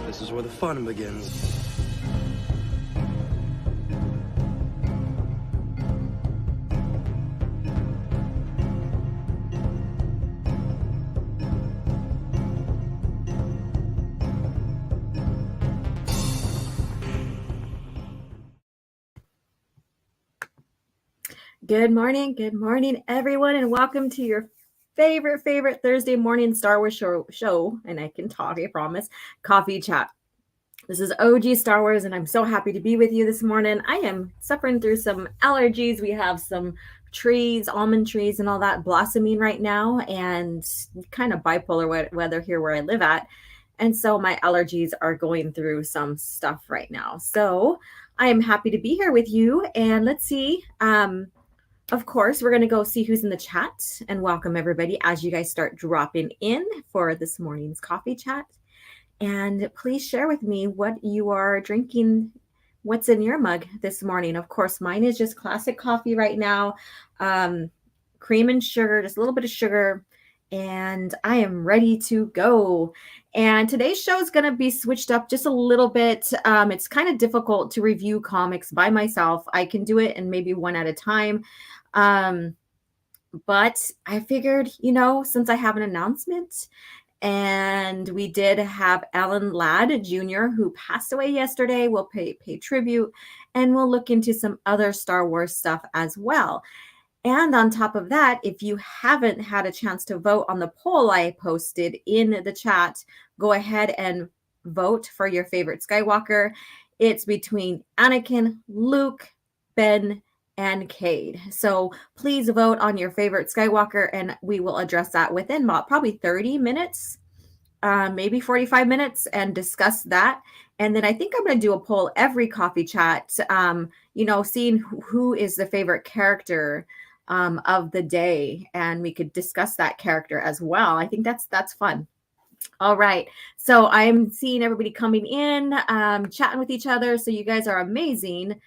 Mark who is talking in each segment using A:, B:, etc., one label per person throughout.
A: This is where the fun begins.
B: Good morning, everyone, and welcome to your favorite Thursday morning Star Wars show, and I can talk, I promise, Coffee Chat. This is OG Star Wars, and I'm so happy to be with you this morning. I am suffering through some allergies. We have some trees, almond trees and all that blossoming right now, and kind of bipolar weather here where I live at. And so my allergies are going through some stuff right now. So I am happy to be here with you, and let's see. Of course, we're going to go see who's in the chat and welcome everybody as you guys start dropping in for this morning's coffee chat. And please share with me what you are drinking, what's in your mug this morning. Of course, mine is just classic coffee right now, cream and sugar, just a little bit of sugar, and I am ready to go. And today's show is going to be switched up just a little bit. It's kind of difficult to review comics by myself. I can do it and maybe one at a time. But I figured, since I have an announcement, and we did have Alan Ladd Jr., who passed away yesterday. We'll pay tribute, and we'll look into some other Star Wars stuff as well. And on top of that, if you haven't had a chance to vote on the poll I posted in the chat, go ahead and vote for your favorite Skywalker. It's between Anakin, Luke, Ben, and Cade. So please vote on your favorite Skywalker, and we will address that within probably 30 minutes, maybe 45 minutes, and discuss that. And then I think I'm going to do a poll every coffee chat, seeing who is the favorite character of the day, and we could discuss that character as well. I think that's fun. All right. So I'm seeing everybody coming in, chatting with each other. So you guys are amazing.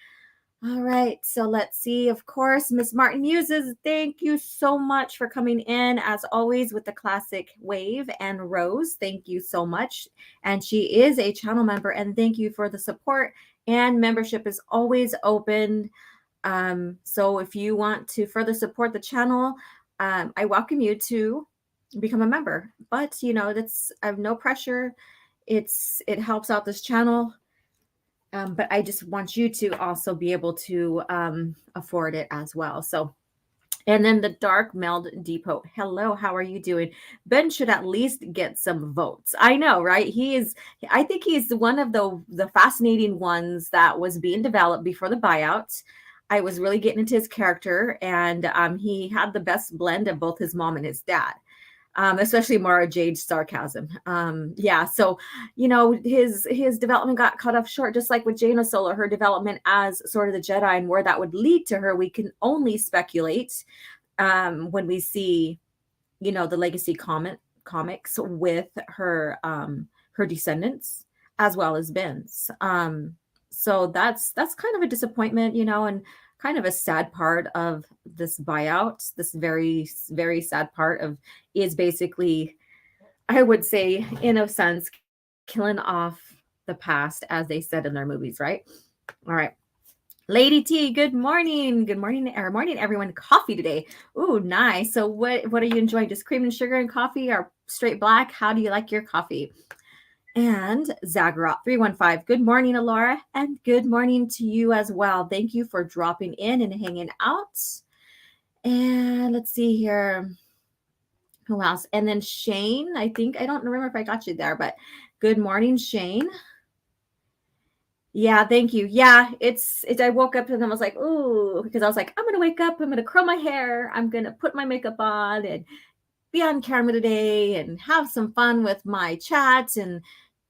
B: All right, so let's see. Of course, Miss Martin Muses, thank you so much for coming in, as always, with the classic wave. And Rose, thank you so much. And she is a channel member, and thank you for the support. And membership is always open. So if you want to further support the channel, I welcome you to become a member. But, I have no pressure. It helps out this channel. But I just want you to also be able to afford it as well. So, and then the Dark Meld Depot. Hello, how are you doing? Ben should at least get some votes. I know, right? I think he's one of the fascinating ones that was being developed before the buyout. I was really getting into his character, and he had the best blend of both his mom and his dad. Especially Mara Jade's sarcasm. So, his development got cut off short, just like with Jaina Solo, her development as sort of the Jedi, and where that would lead to her, we can only speculate when we see, the legacy comics with her descendants, as well as Ben's. So that's kind of a disappointment, and kind of a sad part of this buyout. This very, very sad part is basically, I would say, in a sense, killing off the past, as they said in their movies, right? All right. Lady T, good morning. Good morning, everyone. Coffee today. Ooh, nice. So what are you enjoying? Just cream and sugar and coffee, or straight black? How do you like your coffee? And Zaggerot315, good morning, Alora, and good morning to you as well. Thank you for dropping in and hanging out. And let's see here. Who else? And then Shane, I don't remember if I got you there, but good morning, Shane. Yeah, thank you. Yeah, I woke up and I was like, ooh, because I was like, I'm going to wake up, I'm going to curl my hair, I'm going to put my makeup on and be on camera today and have some fun with my chat and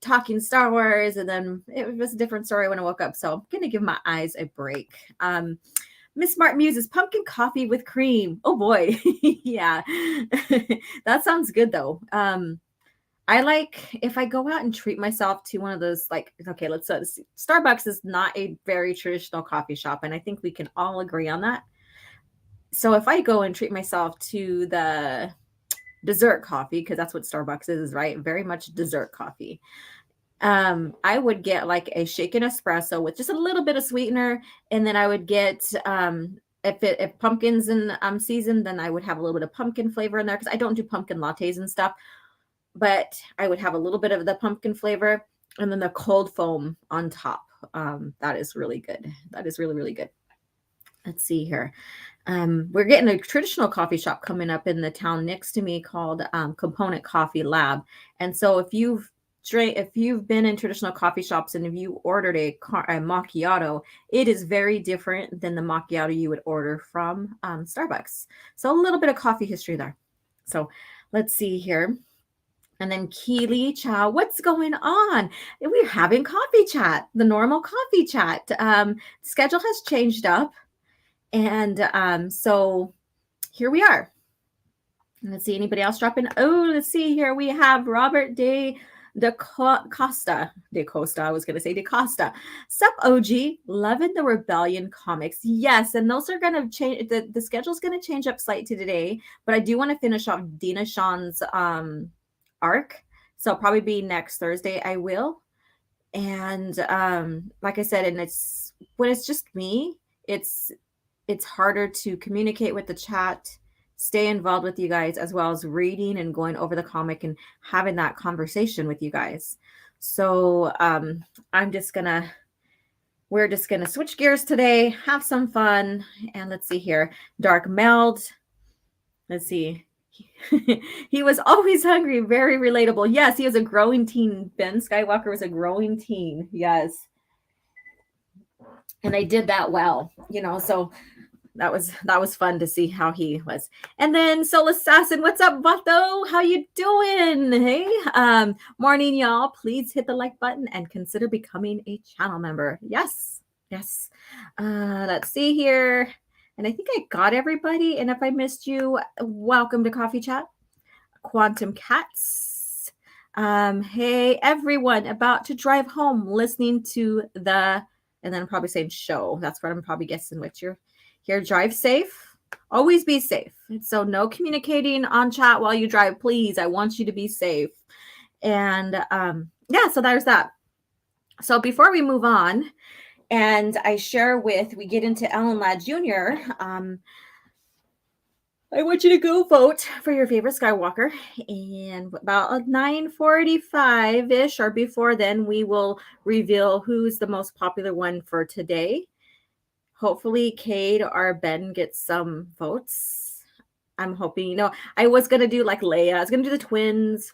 B: talking Star Wars. And then it was a different story when I woke up. So I'm going to give my eyes a break. Miss Smart Muses, pumpkin coffee with cream. Oh boy. Yeah. That sounds good though. I like, if I go out and treat myself to one of those, like, okay, let's see. Starbucks is not a very traditional coffee shop, and I think we can all agree on that. So if I go and treat myself to the dessert coffee, because that's what Starbucks is, right? Very much dessert coffee. I would get like a shaken espresso with just a little bit of sweetener, and then I would get if pumpkin's in season, then I would have a little bit of pumpkin flavor in there because I don't do pumpkin lattes and stuff, but I would have a little bit of the pumpkin flavor and then the cold foam on top. That is really good. That is really, really good. Let's see here. We're getting a traditional coffee shop coming up in the town next to me called Component Coffee Lab. And so if you've been in traditional coffee shops and if you ordered a macchiato, it is very different than the macchiato you would order from Starbucks. So a little bit of coffee history there. So let's see here. And then Keely Chow, what's going on? We're having coffee chat, the normal coffee chat. Schedule has changed up. And so here we are. Let's see, anybody else drop in? Oh, let's see here. We have Robert De Costa. I was going to say De Costa. Sup, OG? Loving the Rebellion comics. Yes, and those are going to change. The schedule's going to change up slightly today, but I do want to finish off Dina Shawn's arc. So probably be next Thursday. I will. And like I said, and it's when it's just me, it's harder to communicate with the chat, stay involved with you guys, as well as reading and going over the comic and having that conversation with you guys. So we're just gonna switch gears today, have some fun, and let's see here. Dark Meld. Let's see. He was always hungry, very relatable. Yes, he was a growing teen. Ben Skywalker was a growing teen. Yes. And they did that well, so that was fun to see how he was. And then Soul Assassin, what's up, Vato? How you doing? Hey, morning, y'all. Please hit the like button and consider becoming a channel member. Yes. Let's see here. And I think I got everybody. And if I missed you, welcome to Coffee Chat. Quantum Cats. Hey, everyone, about to drive home, listening to and then I'm probably saying show. That's what I'm probably guessing what you're here. Drive safe. Always be safe. So no communicating on chat while you drive, please. I want you to be safe. And yeah, so there's that. So before we move on, and we get into Alan Ladd Jr., I want you to go vote for your favorite Skywalker. And about 9:45-ish or before then, we will reveal who's the most popular one for today. Hopefully, Cade or Ben gets some votes. I'm hoping, I was going to do like Leia. I was going to do the twins.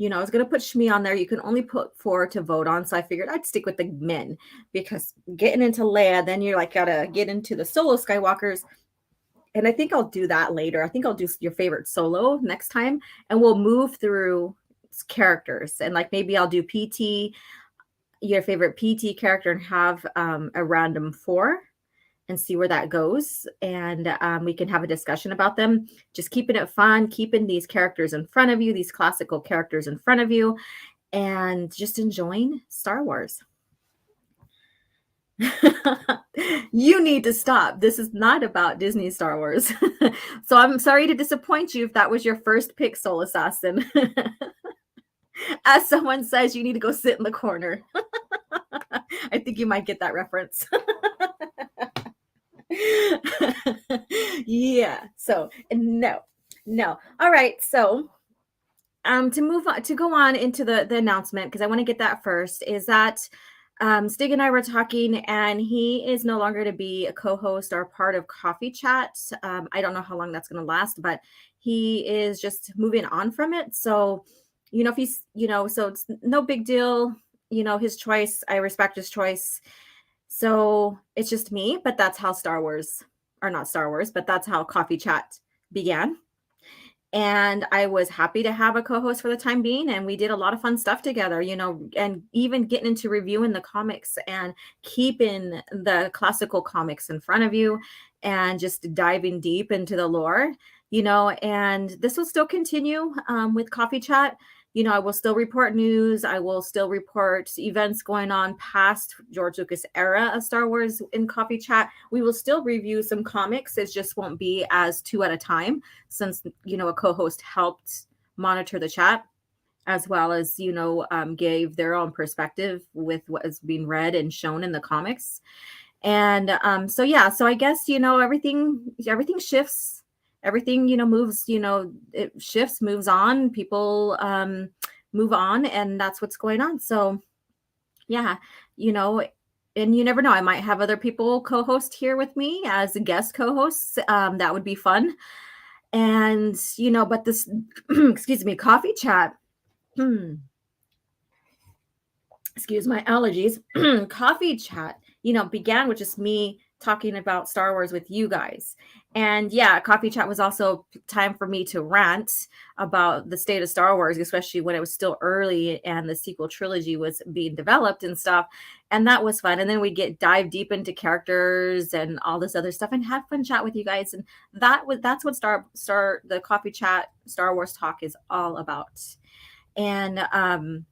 B: I was going to put Shmi on there. You can only put 4 to vote on. So I figured I'd stick with the men because getting into Leia, then you're like, got to get into the solo Skywalkers. And I think I'll do that later. I think I'll do your favorite solo next time. And we'll move through characters. And like maybe I'll do PT, your favorite PT character, and have a random 4 and see where that goes. And we can have a discussion about them. Just keeping it fun, keeping these characters in front of you, these classical characters in front of you, and just enjoying Star Wars. You need to stop. This is not about Disney Star Wars. So I'm sorry to disappoint you if that was your first pick, Soul Assassin. As someone says, you need to go sit in the corner. I think you might get that reference. Yeah. So no. All right. So to go on into the announcement, because I want to get that first, is that Stig and I were talking, and he is no longer to be a co-host or part of Coffee Chat. I don't know how long that's going to last, but he is just moving on from it. So, if he's, so it's no big deal, his choice. I respect his choice. So it's just me, but that's how that's how Coffee Chat began. And I was happy to have a co-host for the time being. And we did a lot of fun stuff together, and even getting into reviewing the comics and keeping the classical comics in front of you and just diving deep into the lore, and this will still continue with Coffee Chat. I will still report news. I will still report events going on past George Lucas era of Star Wars in Coffee Chat. We will still review some comics. It just won't be as 2 at a time since, a co-host helped monitor the chat. as well as, gave their own perspective with what is being read and shown in the comics. And so yeah, so I guess, everything shifts, everything, moves, it shifts, moves on, people move on, and that's what's going on. So yeah, you know, and you never know, I might have other people co-host here with me as guest co-hosts. That would be fun. And but this excuse me, coffee chat. Excuse my allergies. Coffee chat, began with just me talking about Star Wars with you guys. And yeah, coffee chat was also time for me to rant about the state of Star Wars, especially when it was still early and the sequel trilogy was being developed and stuff. And that was fun. And then we get dive deep into characters and all this other stuff and have fun chat with you guys. And that's what the coffee chat Star Wars talk is all about. And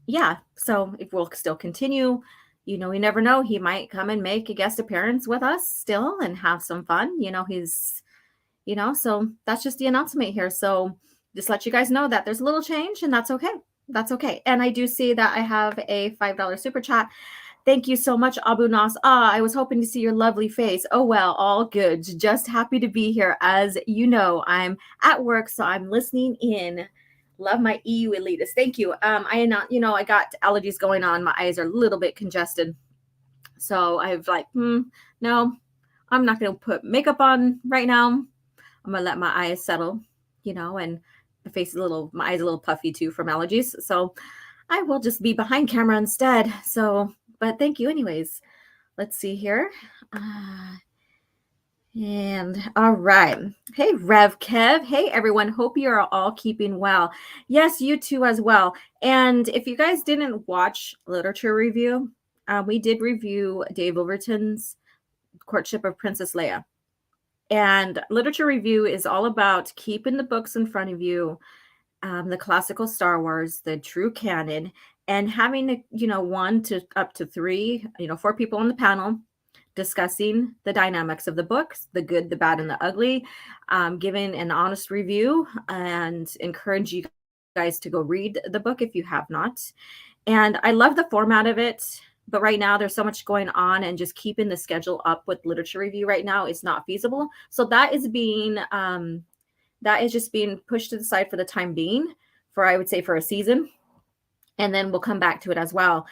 B: yeah, so if we'll still continue, we never know, he might come and make a guest appearance with us still and have some fun. So that's just the announcement here. So just let you guys know that there's a little change, and that's okay. That's okay. And I do see that I have a $5 super chat. Thank you so much, Abu Nas. I was hoping to see your lovely face. Oh, well, all good. Just happy to be here. As you know, I'm at work, so I'm listening in. Love my EU elitist. Thank you. I got allergies going on. My eyes are a little bit congested. So I've no, I'm not going to put makeup on right now. I'm going to let my eyes settle, and my eyes a little puffy too from allergies. So I will just be behind camera instead. So, but thank you anyways. Let's see here. And all right. Hey, Rev Kev. Hey, everyone. Hope you're all keeping well. Yes, you too as well. And if you guys didn't watch literature review, we did review Dave Overton's Courtship of Princess Leia. And literature review is all about keeping the books in front of you, the classical Star Wars, the true canon, and having, 1 to up to 3, 4 people on the panel discussing the dynamics of the books, the good, the bad, and the ugly, giving an honest review, and encourage you guys to go read the book if you have not. And I love the format of it, but right now there's so much going on, and just keeping the schedule up with literature review right now is not feasible. So that is just being pushed to the side for the time being, I would say for a season. And then we'll come back to it as well.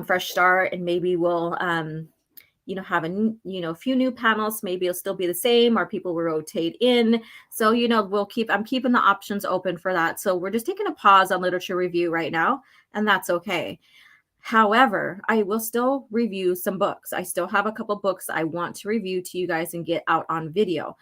B: Fresh start, and maybe we'll have a few new panels. Maybe it'll still be the same, or people will rotate in. So I'm keeping the options open for that. So we're just taking a pause on literature review right now, and that's okay. However, I will still review some books. I still have a couple books I want to review to you guys and get out on video.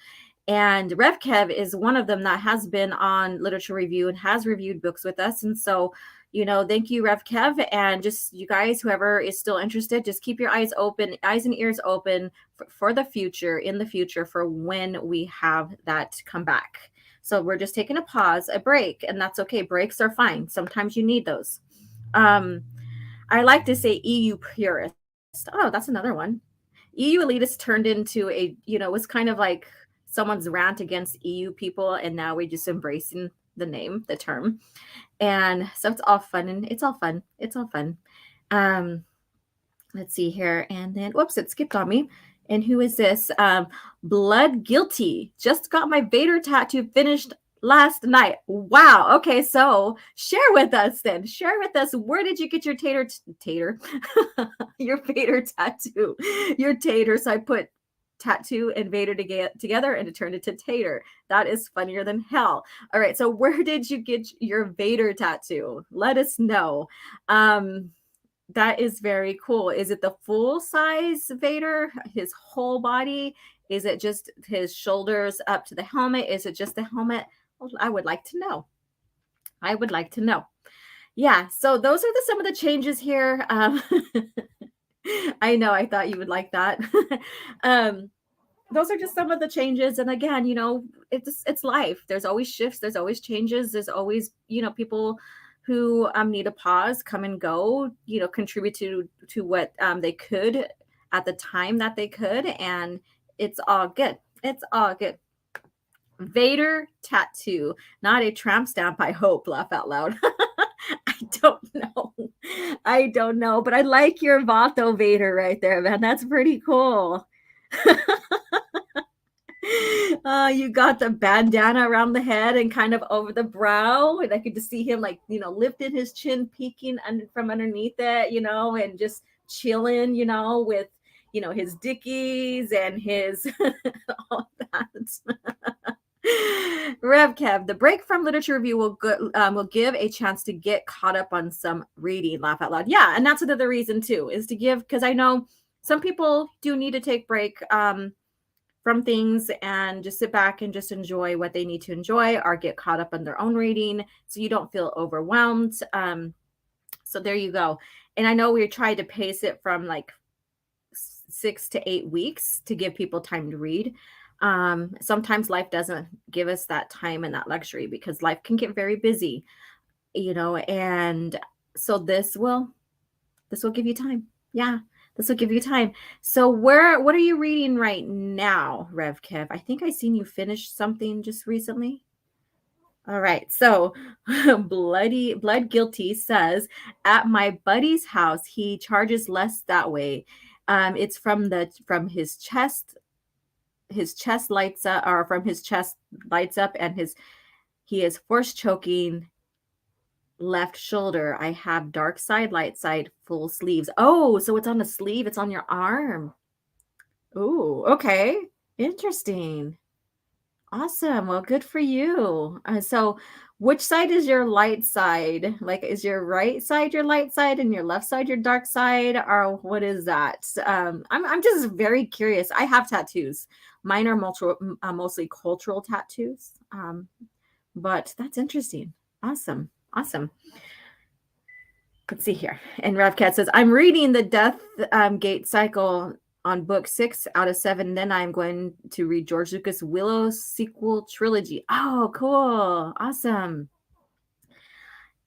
B: And Rev Kev is one of them that has been on literature review and has reviewed books with us. And so, thank you, Rev Kev. And just you guys, whoever is still interested, just keep your eyes and ears open for the future, in the future, for when we have that come back. So we're just taking a break, and that's okay. Breaks are fine. Sometimes you need those. I like to say EU purist. Oh, that's another one. EU elitist turned into was kind of like someone's rant against EU people, and now we're just embracing the term. And so it's all fun, and it's all fun. Let's see here. And then, whoops, it skipped on me. And who is this? Blood Guilty. Just got my Vader tattoo finished last night. Wow. Okay, so share with us then. Share with us, where did you get your your Vader tattoo? Your tater. So I put tattoo and Vader together, and it turned into tater. That is funnier than hell. All right, so where did you get your Vader tattoo? Let us know. That is very cool. Is it the full size Vader, his whole body? Is it just his shoulders up to the helmet? Is it just the helmet? Well, I would like to know. Yeah, so those are some of the changes here. I know, I thought you would like that. Those are just some of the changes. And again, it's life. There's always shifts. There's always changes. There's always, people who need a pause, come and go, contribute to what they could at the time that they could. And it's all good. It's all good. Vader tattoo, not a tramp stamp, I hope. Laugh out loud. I don't know. I don't know, but I like your Vato Vader right there, man. That's pretty cool. You got the bandana around the head and kind of over the brow, and I could just see him like lifting his chin, peeking from underneath it, and just chilling, with his dickies and his all that. Rev Kev, the break from literature review will give a chance to get caught up on some reading. Laugh out loud. Yeah, and that's another reason too, is to give, because I know some people do need to take break from things and just sit back and just enjoy what they need to enjoy, or get caught up on their own reading, so you don't feel overwhelmed. So there you go. And I know we tried to pace it from like 6 to 8 weeks to give people time to read. Sometimes life doesn't give us that time and that luxury, because life can get very busy, and so this will give you time. Yeah, this will give you time. So what are you reading right now, Rev Kev? I think I seen you finish something just recently. All right. So Blood Guilty says, at my buddy's house, he charges less that way. It's from his chest lights up, or from his chest lights up, and he is force choking left shoulder. I have dark side, light side, full sleeves. Oh, so it's on the sleeve, it's on your arm. Oh, okay. Interesting. Awesome. Well, good for you. So which side is your light side? Like, is your right side your light side and your left side your dark side, or what is that? I'm just very curious. I have tattoos. Mine are mostly cultural tattoos. But that's interesting. Awesome. Let's see here. And Ravcat says, I'm reading the Death Gate Cycle on book 6 out of 7. Then I'm going to read George Lucas' Willow sequel trilogy. Oh, cool. Awesome.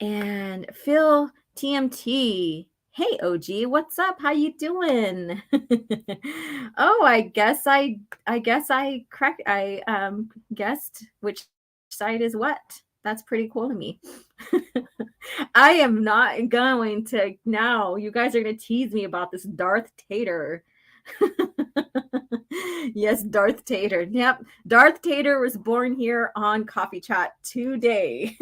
B: And Phil TMT. Hey, OG, what's up? How you doing? Oh, I guess I guessed which side is what. That's pretty cool to me. I am not going to now. You guys are going to tease me about this Darth Tater. Yes, Darth Tater. Yep. Darth Tater was born here on Coffee Chat today.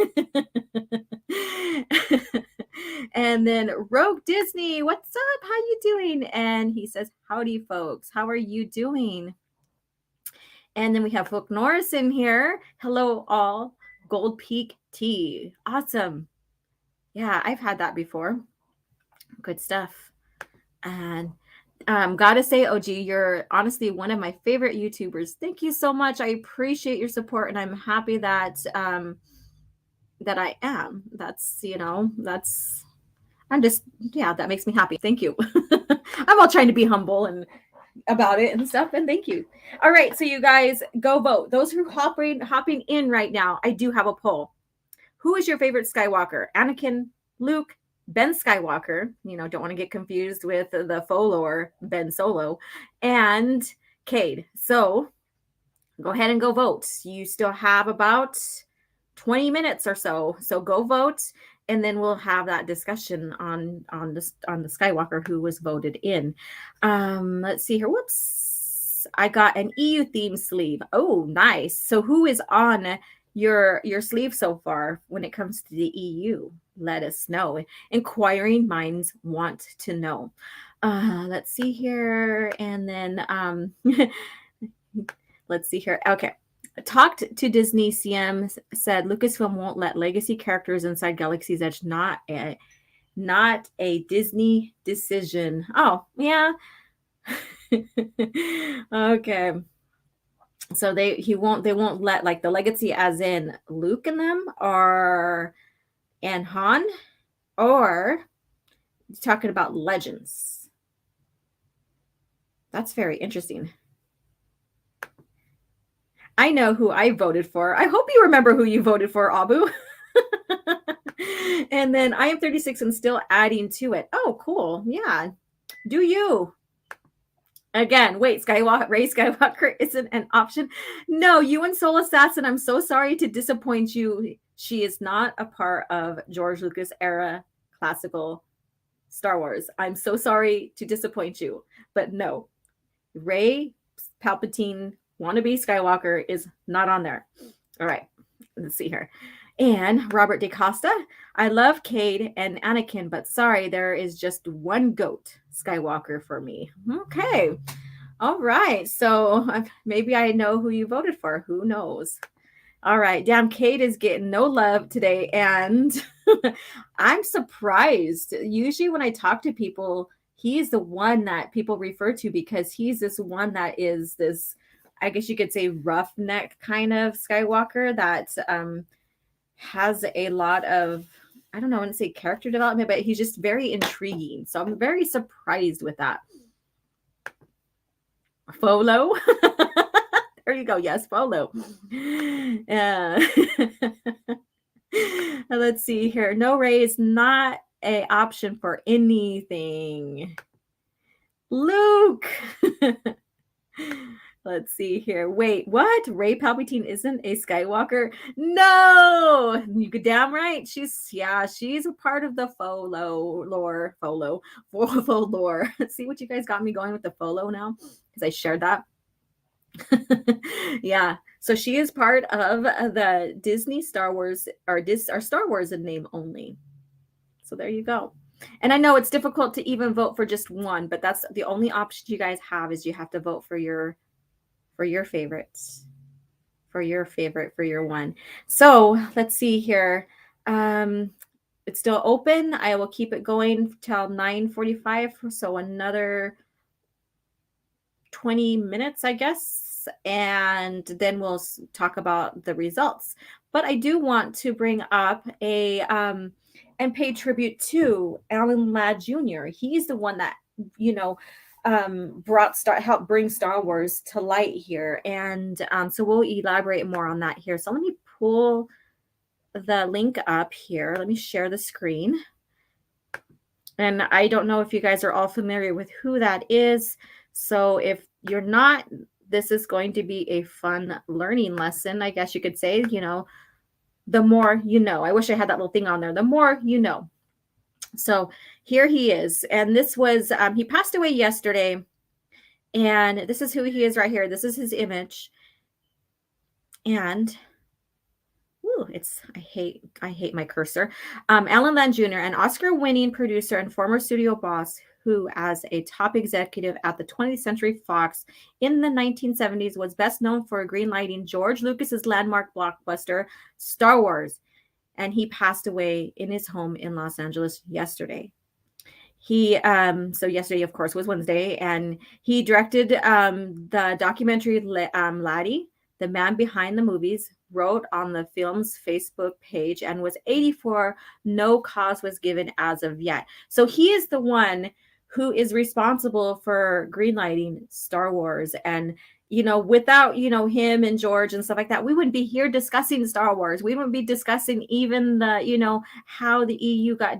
B: And then Rogue Disney, what's up? How you doing? And he says, howdy, folks. How are you doing? And then we have Hook Norris in here. Hello, all. Gold Peak tea. Awesome. Yeah, I've had that before. Good stuff. And gotta say, OG, you're honestly one of my favorite YouTubers. Thank you so much. I appreciate your support, and I'm happy that that I am. That makes me happy. Thank you. I'm all trying to be humble and about it and stuff, and thank you. All right, so you guys go vote. Those who hopping in right now, I do have a poll. Who is your favorite Skywalker? Anakin, Luke, Ben Skywalker, don't want to get confused with the follower Ben Solo, and Cade. So go ahead and go vote. You still have about 20 minutes or so. So go vote, and then we'll have that discussion on the Skywalker who was voted in. Let's see here. Whoops. I got an EU theme sleeve. Oh, nice. So who is on your sleeve so far when it comes to the EU? Let us know. Inquiring minds want to know. Let's see here. And then let's see here. Okay. Talked to Disney CM, said Lucasfilm won't let legacy characters inside Galaxy's Edge. Not a Disney decision. Oh, yeah. Okay. So they won't let like the legacy as in Luke and them, and Han, or talking about Legends. That's very interesting. I know who I voted for. I hope you remember who you voted for, Abu. And then I am 36 and still adding to it. Oh, cool. Yeah. Do you? Again, wait, Ray Skywalker isn't an option. No, you and Soul Assassin, I'm so sorry to disappoint you. She is not a part of George Lucas era classical Star Wars. I'm so sorry to disappoint you, but no, Rey Palpatine wannabe Skywalker is not on there. All right, let's see here. And Robert DaCosta, I love Cade and Anakin, but sorry, there is just one goat Skywalker for me. Okay. All right. So maybe I know who you voted for. Who knows? All right. Damn, Cade is getting no love today. And I'm surprised. Usually when I talk to people, he's the one that people refer to because he's this one that is this, I guess you could say, roughneck kind of Skywalker that has a lot of, I don't know, I wouldn't say character development, but he's just very intriguing. So I'm very surprised with that. Folo. There you go. Yes, Folo. Let's see here. No, Rey is not an option for anything. Luke. Let's see here. Wait, what? Rey Palpatine isn't a Skywalker? No, you could damn right. She's a part of the Folo lore. Folo lore. See what you guys got me going with the Folo now? Because I shared that. Yeah. So she is part of the Disney Star Wars or Star Wars in name only. So there you go. And I know it's difficult to even vote for just one, but that's the only option you guys have is you have to vote for your favorites, for your one. So let's see here. It's still open. I will keep it going till 9:45. So another 20 minutes, I guess. And then we'll talk about the results. But I do want to bring up and pay tribute to Alan Ladd Jr. He's the one that, helped bring Star Wars to light here. And so we'll elaborate more on that here. So let me pull the link up here. Let me share the screen. And I don't know if you guys are all familiar with who that is. So if you're not, this is going to be a fun learning lesson, I guess you could say. The more you know. I wish I had that little thing on there. The more you know. So here he is. And this was, he passed away yesterday. And this is who he is right here. This is his image. And I hate my cursor. Alan Ladd Jr., an Oscar-winning producer and former studio boss who, as a top executive at the 20th Century Fox in the 1970s, was best known for greenlighting George Lucas's landmark blockbuster, Star Wars. And he passed away in his home in Los Angeles yesterday. So yesterday, of course, was Wednesday, and he directed the documentary Laddie, the man behind the movies, wrote on the film's Facebook page, and was 84. No cause was given as of yet. So he is the one who is responsible for greenlighting Star Wars. And, without, him and George and stuff like that, we wouldn't be here discussing Star Wars. We wouldn't be discussing even the, how the EU got,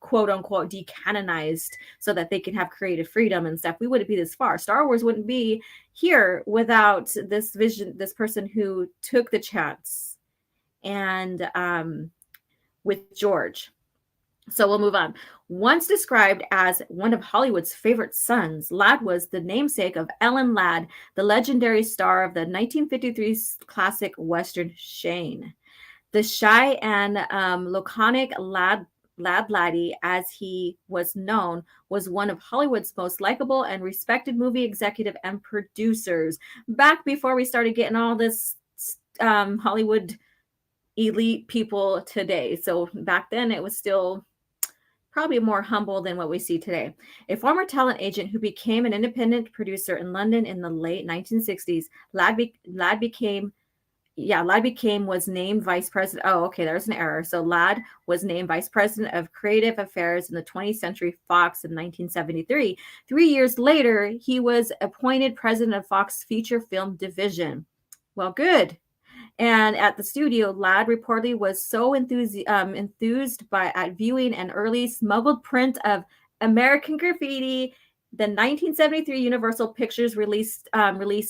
B: quote unquote decanonized so that they can have creative freedom and stuff. We wouldn't be this far. Star Wars wouldn't be here without this vision, this person who took the chance and with George. So we'll move on. Once described as one of Hollywood's favorite sons, Ladd was the namesake of Ellen Ladd, the legendary star of the 1953 classic Western Shane. The shy and laconic Laddie, as he was known, was one of Hollywood's most likable and respected movie executive and producers. Back before we started getting all this Hollywood elite people today. So back then it was still probably more humble than what we see today. A former talent agent who became an independent producer in London in the late 1960s, Ladd was named vice president. Oh, okay, there's an error. So Ladd was named vice president of creative affairs in the 20th Century Fox in 1973. 3 years later, he was appointed president of Fox feature film division. Well, good. And at the studio, Ladd reportedly was so enthused at viewing an early smuggled print of American Graffiti, the 1973 Universal Pictures release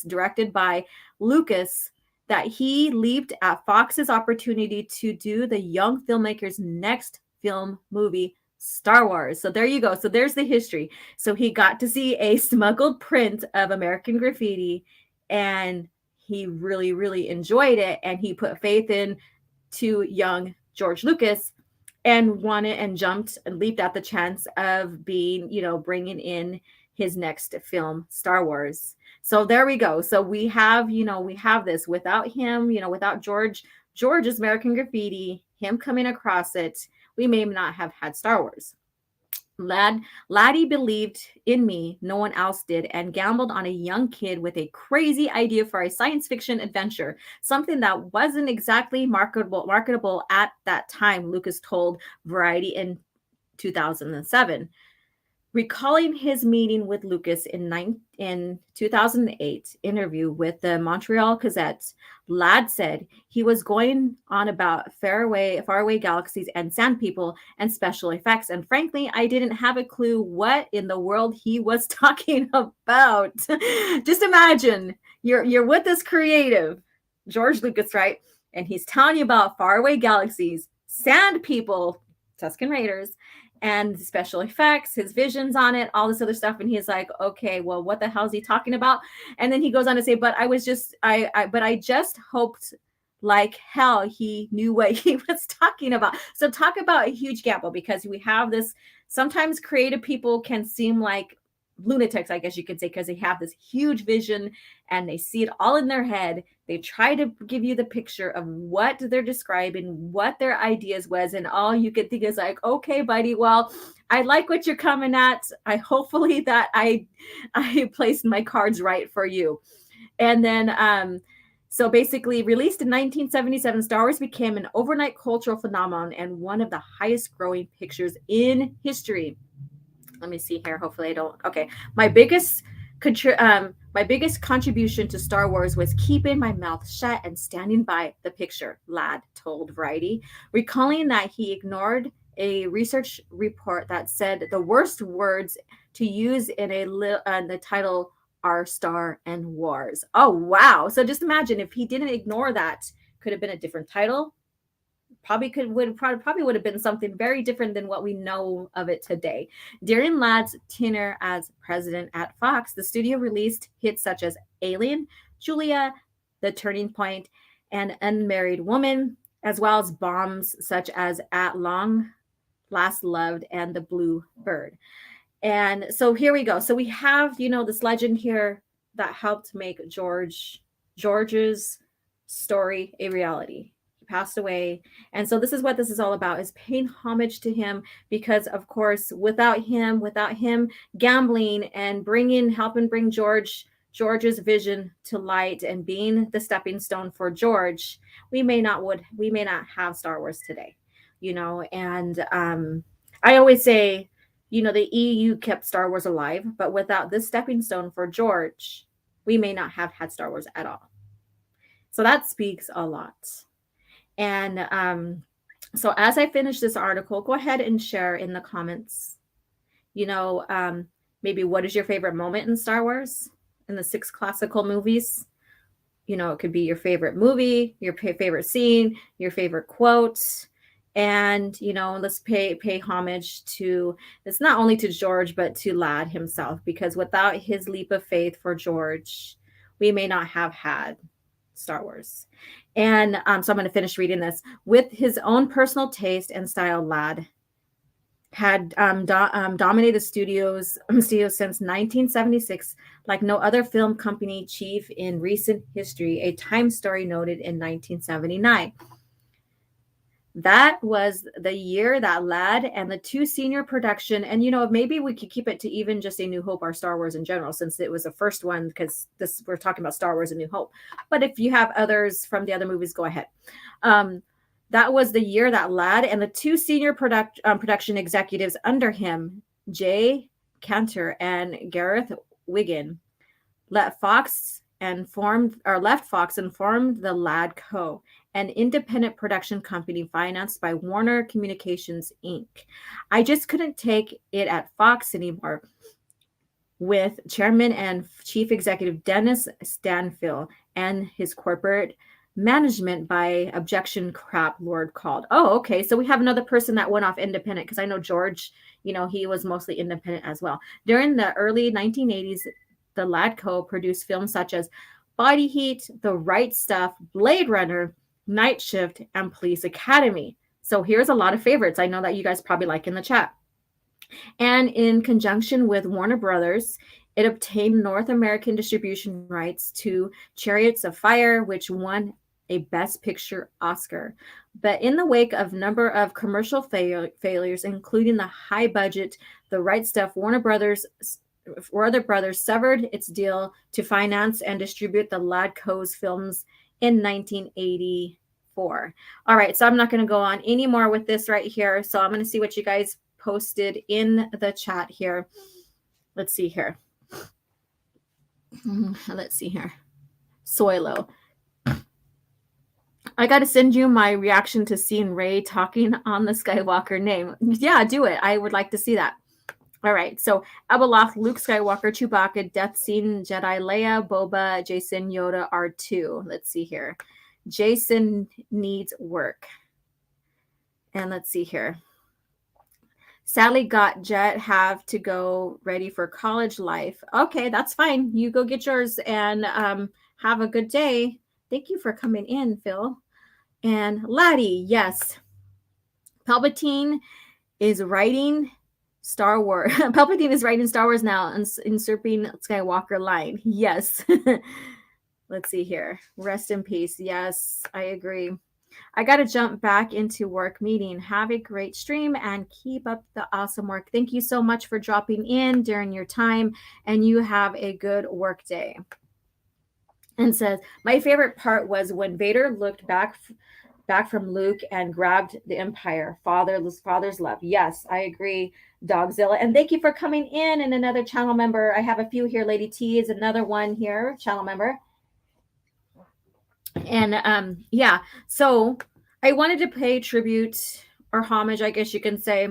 B: directed by Lucas, that he leaped at Fox's opportunity to do the young filmmaker's next film movie, Star Wars. So there you go. So there's the history. So he got to see a smuggled print of American Graffiti, and he really, really enjoyed it. And he put faith in to young George Lucas and wanted and jumped and leaped at the chance of being, bringing in his next film, Star Wars. So there we go. So we have this without him, without George's American Graffiti, him coming across it, we may not have had Star Wars. Laddie believed in me, no one else did, and gambled on a young kid with a crazy idea for a science fiction adventure, something that wasn't exactly marketable at that time, Lucas told Variety in 2007. Recalling his meeting with Lucas in 2008 interview with the Montreal Gazette, Ladd said he was going on about faraway galaxies and sand people and special effects. And frankly, I didn't have a clue what in the world he was talking about. Just imagine you're with this creative, George Lucas, right? And he's telling you about faraway galaxies, sand people, Tusken Raiders, and special effects, his visions on it, all this other stuff. And he's like, okay, well, what the hell is he talking about? And then he goes on to say, but I just hoped like hell he knew what he was talking about. So talk about a huge gamble, because we have this, sometimes creative people can seem like lunatics, I guess you could say, because they have this huge vision and they see it all in their head. They try to give you the picture of what they're describing, what their ideas was, and all you could think is like, okay, buddy, well, I like what you're coming at. I hopefully that I placed my cards right for you. And then so basically released in 1977, Star Wars became an overnight cultural phenomenon and one of the highest growing pictures in history. Let me see here. Hopefully I don't. Okay. My biggest contribution to Star Wars was keeping my mouth shut and standing by the picture, Ladd told Variety, recalling that he ignored a research report that said the worst words to use in the title are Star and Wars. Oh, wow. So just imagine if he didn't ignore that, could have been a different title. Probably would have been something very different than what we know of it today. During Ladd's tenure as president at Fox, the studio released hits such as Alien, Julia, The Turning Point, and Unmarried Woman, as well as bombs such as At Long Last Loved and The Blue Bird. And so here we go. So we have, this legend here that helped make George's story a reality. Passed away, and so this is what this is all about, is paying homage to him, because of course without him gambling and helping bring George's vision to light and being the stepping stone for George, we may not have Star Wars today, and I always say, the EU kept Star Wars alive, but without this stepping stone for George, we may not have had Star Wars at all. So that speaks a lot. And so as I finish this article, go ahead and share in the comments, maybe what is your favorite moment in Star Wars, in the 6 classical movies? It could be your favorite movie, your favorite scene, your favorite quote. And, let's pay homage to, it's not only to George, but to Ladd himself, because without his leap of faith for George, we may not have had Star Wars. And so I'm going to finish reading this. With his own personal taste and style, Ladd had dominated studios since 1976 like no other film company chief in recent history, a Time story noted in 1979. That was the year that Ladd and the 2 senior production, and maybe we could keep it to even just A New Hope or Star Wars in general, since it was the first one, because we're talking about Star Wars and New Hope. But if you have others from the other movies, go ahead. That was the year that Ladd and the 2 senior production executives under him, Jay Cantor and Gareth Wiggin, left Fox and formed the Ladd Co., an independent production company financed by Warner Communications, Inc. I just couldn't take it at Fox anymore, with Chairman and Chief Executive Dennis Stanfill and his corporate management by objection crap Lord called. Oh, okay. So we have another person that went off independent, because I know George, he was mostly independent as well. During the early 1980s, the Lad Co. produced films such as Body Heat, The Right Stuff, Blade Runner, Night Shift, and Police Academy. So here's a lot of favorites I know that you guys probably like in the chat. And in conjunction with Warner Brothers, it obtained North American distribution rights to Chariots of Fire, which won a Best Picture Oscar. But in the wake of a number of commercial failures, including the high budget The Right Stuff, Warner Brothers severed its deal to finance and distribute the Lad Co.'s films in 1984. All right, so I'm not going to go on any more with this right here. So I'm going to see what you guys posted in the chat here. Let's see here. Soilo. I got to send you my reaction to seeing Rey talking on the Skywalker name. Yeah, do it. I would like to see that. All right. So Abeloth, Luke Skywalker, Chewbacca, Death Scene, Jedi, Leia, Boba, Jason, Yoda, R2. Let's see here. Jason needs work. And let's see here. Sadly, got Jet, have to go ready for college life. Okay, that's fine. You go get yours and have a good day. Thank you for coming in, Phil. And Laddie, yes. Palpatine is writing Star Wars. Palpatine is writing Star Wars now and inserting Skywalker line. Yes. Let's see here. Rest in peace. Yes, I agree. I got to jump back into work meeting. Have a great stream and keep up the awesome work. Thank you so much for dropping in during your time, and you have a good work day. And says, my favorite part was when Vader looked back from Luke and grabbed the Empire. Father's love. Yes, I agree, Dogzilla. And thank you for coming in. And another channel member. I have a few here. Lady T is another one here, channel member. And yeah, so I wanted to pay tribute or homage, I guess you can say,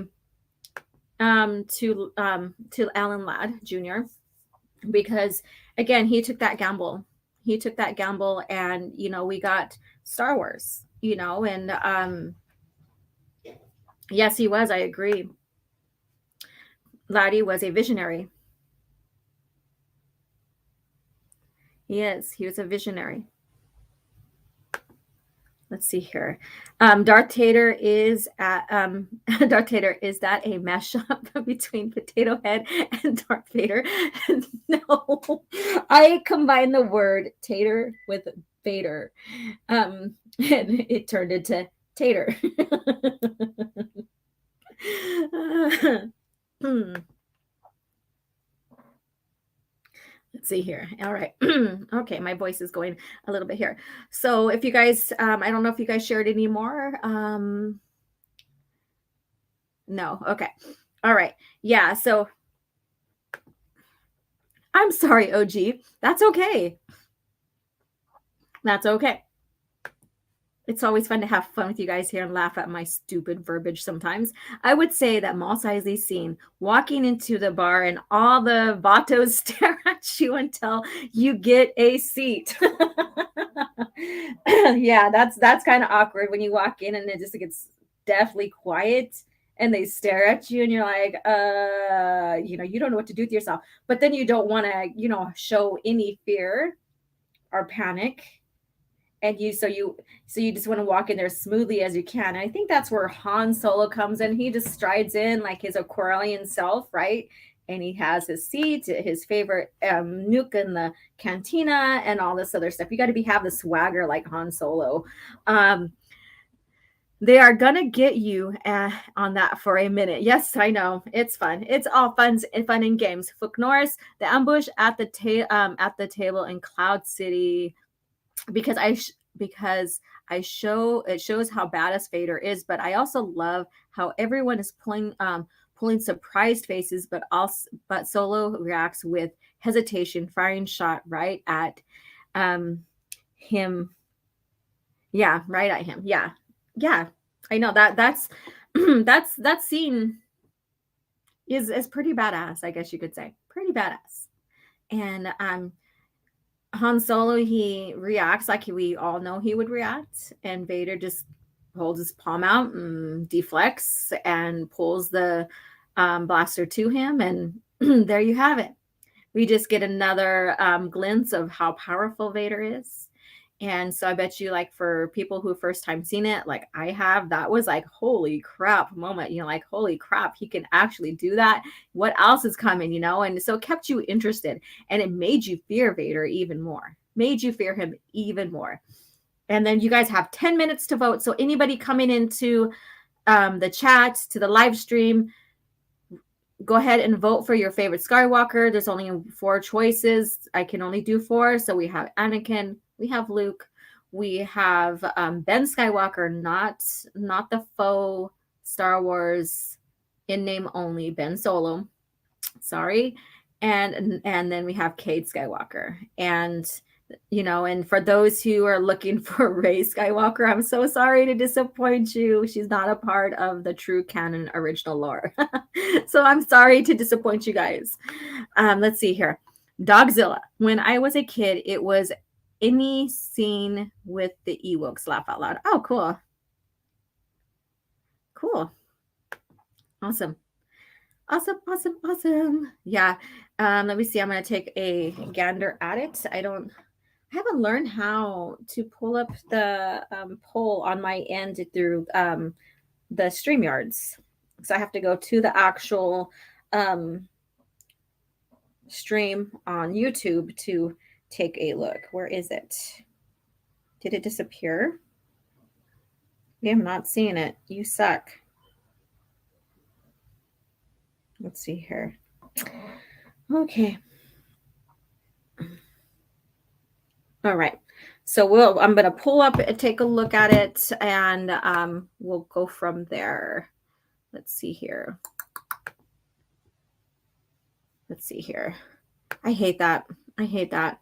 B: to Alan Ladd Jr. because again, he took that gamble. And we got Star Wars, and yes, he was. I agree. Laddie was a visionary. He was a visionary. Let's see here. Darth Vader is that a mashup between Potato Head and Darth Vader? No, I combined the word tater with Vader, and it turned into tater. Let's see here. All right. Okay, my voice is going a little bit here. So if you guys, I don't know if you guys shared any more. No. Okay. All right. Yeah. So I'm sorry, OG. That's okay. That's okay. It's always fun to have fun with you guys here and laugh at my stupid verbiage sometimes. I would say that Mos Eisley scene, walking into the bar and all the vatos stare at you until you get a seat. Yeah, that's kind of awkward when you walk in and it just gets deathly quiet and they stare at you and you're like, you don't know what to do with yourself. But then you don't want to, show any fear or panic. And you just want to walk in there as smoothly as you can. And I think that's where Han Solo comes in. He just strides in like his Aquarian self, right? And he has his seat, his favorite nuke in the cantina, and all this other stuff. You got to have the swagger like Han Solo. They are gonna get you on that for a minute. Yes, I know. It's fun. It's all fun and games. Fook Norris, the ambush at the table in Cloud City. Because it shows how badass Vader is, but I also love how everyone is pulling surprised faces, but Solo reacts with hesitation, firing shot right at him. Yeah, right at him. Yeah. I know that's that scene is pretty badass, I guess you could say. Pretty badass. And Han Solo, he reacts like we all know he would react, and Vader just holds his palm out and deflects and pulls the blaster to him, and there you have it. We just get another glimpse of how powerful Vader is. And so I bet you, like, for people who first time seen it, like I have, that was like, holy crap moment, like, holy crap, he can actually do that. What else is coming, And so it kept you interested, and it made you fear Vader even more, made you fear him even more. And then you guys have 10 minutes to vote. So anybody coming into the chat, to the live stream, go ahead and vote for your favorite Skywalker. There's only 4 choices. I can only do 4. So we have Anakin, we have Luke, we have Ben Skywalker, not the faux Star Wars in name only, Ben Solo. Sorry. And then we have Cade Skywalker. And and for those who are looking for Rey Skywalker, I'm so sorry to disappoint you. She's not a part of the true canon original lore. So I'm sorry to disappoint you guys. Let's see here. Dogzilla. When I was a kid, it was any scene with the Ewoks. Laugh out loud. Oh, cool. Cool. Awesome. Awesome. Yeah. Let me see. I'm going to take a gander at it. I haven't learned how to pull up the poll on my end through the StreamYards. So I have to go to the actual stream on YouTube to take a look. Where is it? Did it disappear? Yeah, I'm not seeing it. You suck. Let's see here. Okay. All right. So I'm going to pull up and take a look at it, and we'll go from there. Let's see here. I hate that.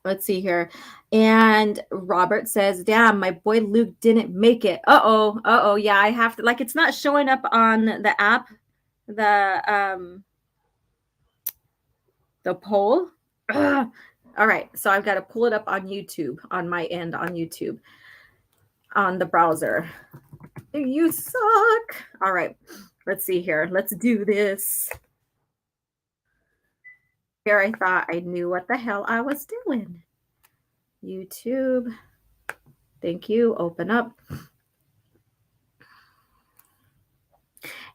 B: Let's see here. And Robert says, damn, my boy Luke didn't make it. Uh-oh. Yeah, I have to, like, it's not showing up on the app, the poll. Ugh. All right, so I've got to pull it up on YouTube, on my end, on YouTube, on the browser. You suck. All right, let's see here. Let's do this. Here, I thought I knew what the hell I was doing. YouTube. Thank you. Open up.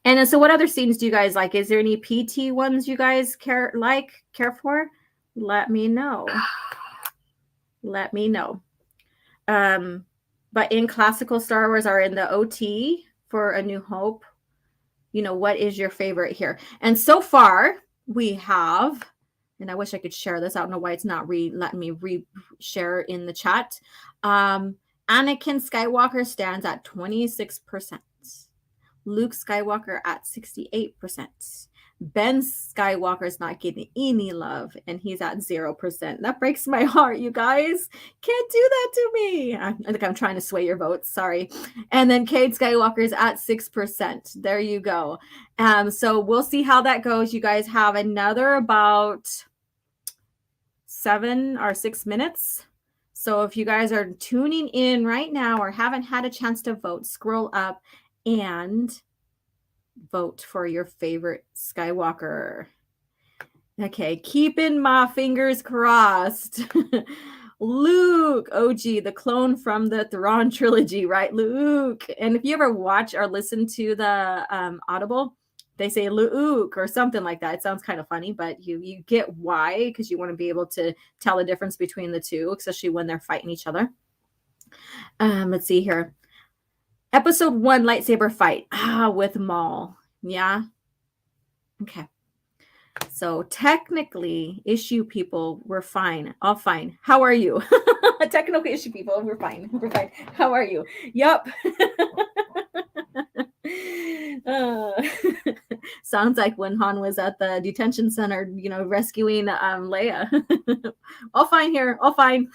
B: And so what other scenes do you guys like? Is there any PT ones you guys care for? Let me know. But in classical Star Wars or in the OT for A New Hope, what is your favorite here? And so far we have, and I wish I could share this. I don't know why it's not letting me share in the chat. Anakin Skywalker stands at 26%. Luke Skywalker at 68%. Ben Skywalker is not getting any love, and he's at 0%. That breaks my heart, you guys. Can't do that to me. I think I'm trying to sway your votes. Sorry. And then Cade Skywalker is at 6%. There you go. So we'll see how that goes. You guys have another about 7 or 6 minutes. So if you guys are tuning in right now or haven't had a chance to vote, scroll up and vote for your favorite Skywalker. Okay, keeping my fingers crossed. Luke, OG, the clone from the Thrawn trilogy, right? Luke. And if you ever watch or listen to the Audible, they say Luke or something like that. It sounds kind of funny, but you get why, because you want to be able to tell the difference between the two, especially when they're fighting each other. Let's see here. Episode 1 lightsaber fight with Maul. Yeah. Okay. So technically, issue people, we're fine. All fine. How are you? Technical issue people, we're fine. We're fine. How are you? Yup. Sounds like when Han was at the detention center, rescuing Leia. All fine here. All fine.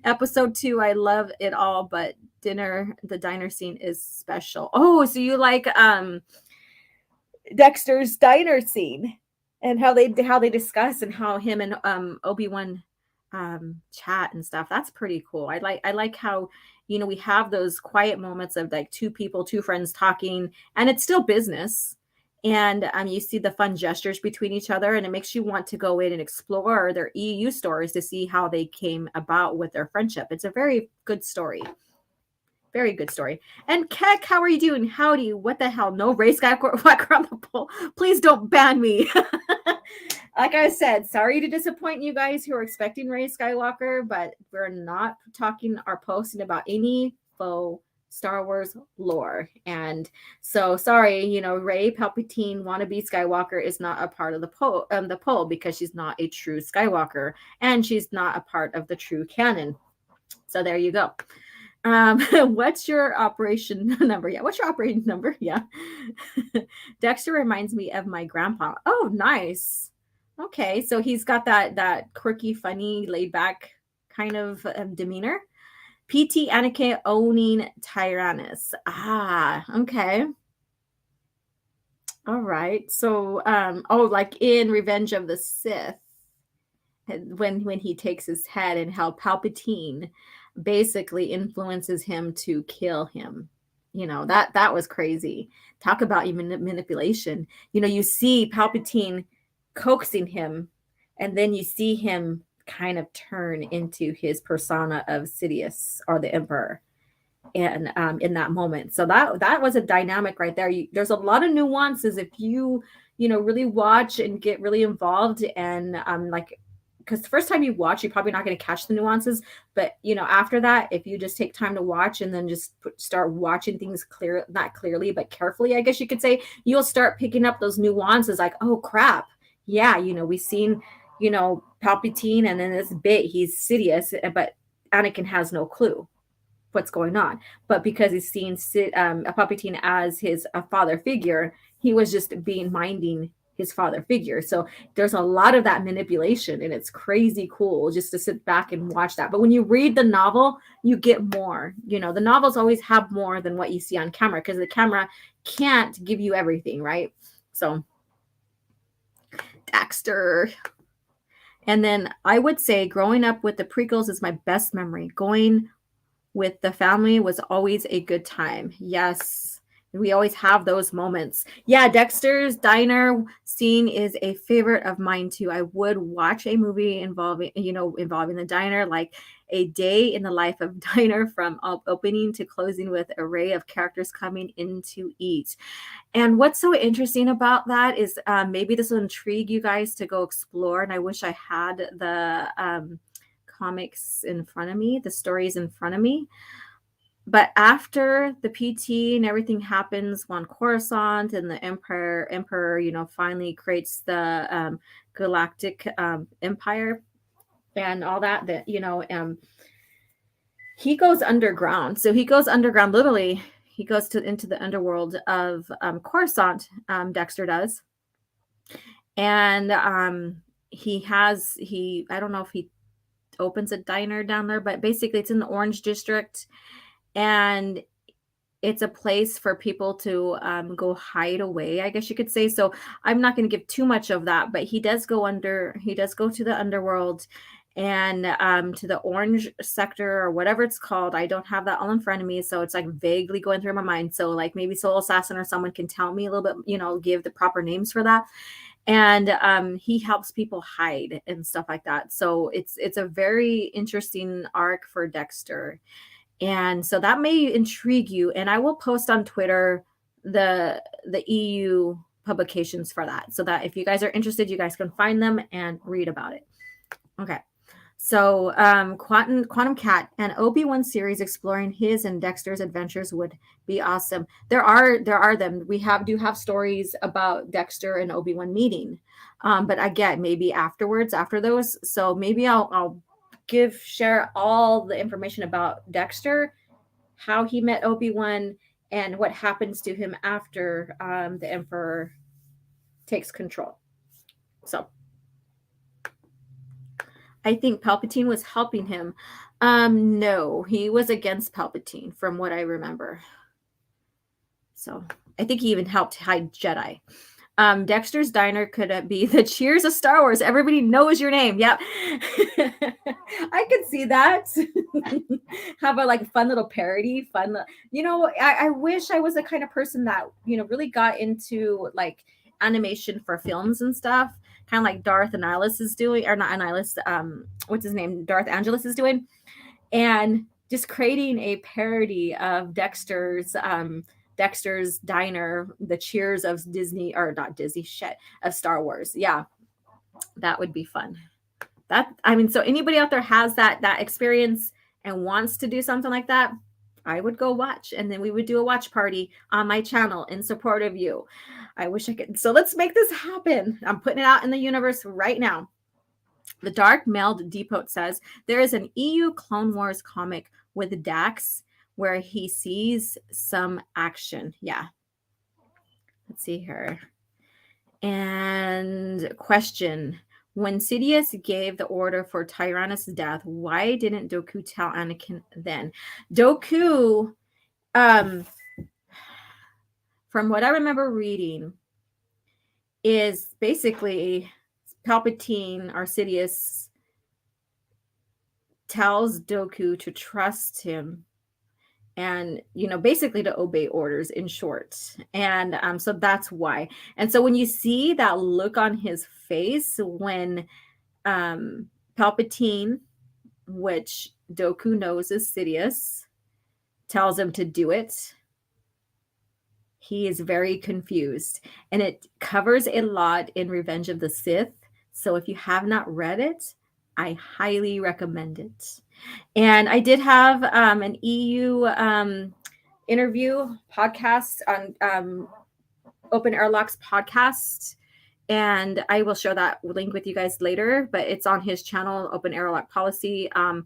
B: Episode 2, I love it all, but the diner scene is special. Oh, so you like Dexter's diner scene and how they discuss and how him and Obi-Wan chat and stuff. That's pretty cool. I like how, we have those quiet moments of like two people, two friends talking, and it's still business. And you see the fun gestures between each other, and it makes you want to go in and explore their EU stories to see how they came about with their friendship. It's a very good story. Very good story. And Keck, how are you doing? Howdy. What the hell? No Ray Skywalker on the pole. Please don't ban me. Like I said, sorry to disappoint you guys who are expecting Ray Skywalker, but we're not talking or posting about any faux Star Wars lore. And so sorry, Ray Palpatine wannabe Skywalker is not a part of the poll because she's not a true Skywalker and she's not a part of the true canon. So there you go. What's your operation number? Yeah, what's your operating number? Yeah. Dexter reminds me of my grandpa. Oh, nice. Okay, so he's got that quirky, funny, laid back kind of demeanor. PT Anakin owning Tyrannus. Ah, okay. All right. So like in Revenge of the Sith, when he takes his head and how Palpatine basically influences him to kill him. That was crazy. Talk about manipulation. You see Palpatine coaxing him, and then you see him kind of turn into his persona of Sidious or the Emperor, and in that moment. So that was a dynamic right there. There's a lot of nuances if you really watch and get really involved, and because the first time you watch, you're probably not going to catch the nuances. But, after that, if you just take time to watch and then just start watching things not clearly, but carefully, I guess you could say, you'll start picking up those nuances like, oh, crap. Yeah, we've seen, Palpatine, and then this bit, he's Sidious, but Anakin has no clue what's going on. But because he's seen Palpatine as his father figure, he was just minding his father figure. So there's a lot of that manipulation, and it's crazy cool just to sit back and watch that. But when you read the novel, you get more. The novels always have more than what you see on camera because the camera can't give you everything, right? So Dexter. And then I would say growing up with the prequels is my best memory. Going with the family was always a good time. Yes. We always have those moments. Yeah, Dexter's Diner scene is a favorite of mine too. I would watch a movie involving the diner, like A Day in the Life of Diner, from opening to closing with an array of characters coming in to eat. And what's so interesting about that is maybe this will intrigue you guys to go explore. And I wish I had the comics in front of me, the stories in front of me. But after the PT and everything happens on Coruscant, and the emperor, finally creates the galactic empire and all that, he goes underground. So he goes underground, literally. He goes into the underworld of Coruscant, Dexter does. And I don't know if he opens a diner down there, but basically it's in the Orange District. And it's a place for people to go hide away, I guess you could say. So I'm not going to give too much of that, but he does go to the underworld and to the orange sector or whatever it's called. I don't have that all in front of me, so it's like vaguely going through my mind. So like maybe Soul Assassin or someone can tell me a little bit, give the proper names for that. And he helps people hide and stuff like that. So it's a very interesting arc for Dexter. And so that may intrigue you. And I will post on Twitter the EU publications for that, so that if you guys are interested, you guys can find them and read about it. Okay. So Quantum Cat and Obi-Wan series exploring his and Dexter's adventures would be awesome. There are them. We do have stories about Dexter and Obi-Wan meeting. But again, maybe after those. So maybe I'll share all the information about Dexter, how he met Obi-Wan, and what happens to him after the Emperor takes control. So I think Palpatine was helping him. No, he was against Palpatine from what I remember. So I think he even helped hide Jedi. Dexter's Diner could be the Cheers of Star Wars. Everybody knows your name. Yep. I could see that. How about like a fun little parody? I wish I was the kind of person that, really got into like animation for films and stuff, kind of like Darth Annihilus is doing, or not Annihilus, what's his name? Darth Angelus is doing. And just creating a parody of Dexter's Diner, the Cheers of Disney, or not Disney, shit, of Star Wars. Yeah, that would be fun. So anybody out there has that experience and wants to do something like that, I would go watch, and then we would do a watch party on my channel in support of you. I wish I could. So let's make this happen. I'm putting it out in the universe right now. The Dark Mailed Depot says there is an EU Clone Wars comic with Dax where he sees some action. Yeah. Let's see here. And question. When Sidious gave the order for Tyrannus' death, why didn't Dooku tell Anakin then? Dooku, from what I remember reading, is basically Palpatine or Sidious tells Dooku to trust him and, basically to obey orders, in short. And so that's why. And so when you see that look on his face when Palpatine, which Dooku knows is Sidious, tells him to do it, he is very confused. And it covers a lot in Revenge of the Sith. So if you have not read it, I highly recommend it. And I did have an EU interview podcast on Open Airlock's podcast. And I will share that link with you guys later, but it's on his channel, Open Airlock Policy. And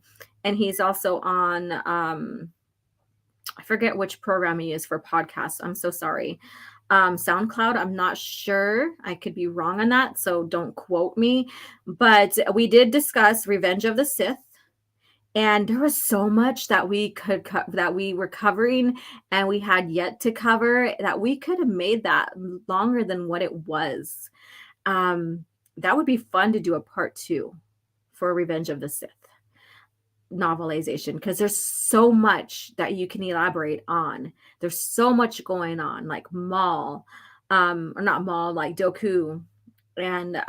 B: he's also on, I forget which program he is for podcasts. I'm so sorry. SoundCloud, I'm not sure. I could be wrong on that, so don't quote me. But we did discuss Revenge of the Sith. And there was so much that we were covering and we had yet to cover that we could have made that longer than what it was. That would be fun to do a part 2 for Revenge of the Sith novelization, because there's so much that you can elaborate on. There's so much going on, like Maul, or not Maul, like Dooku, and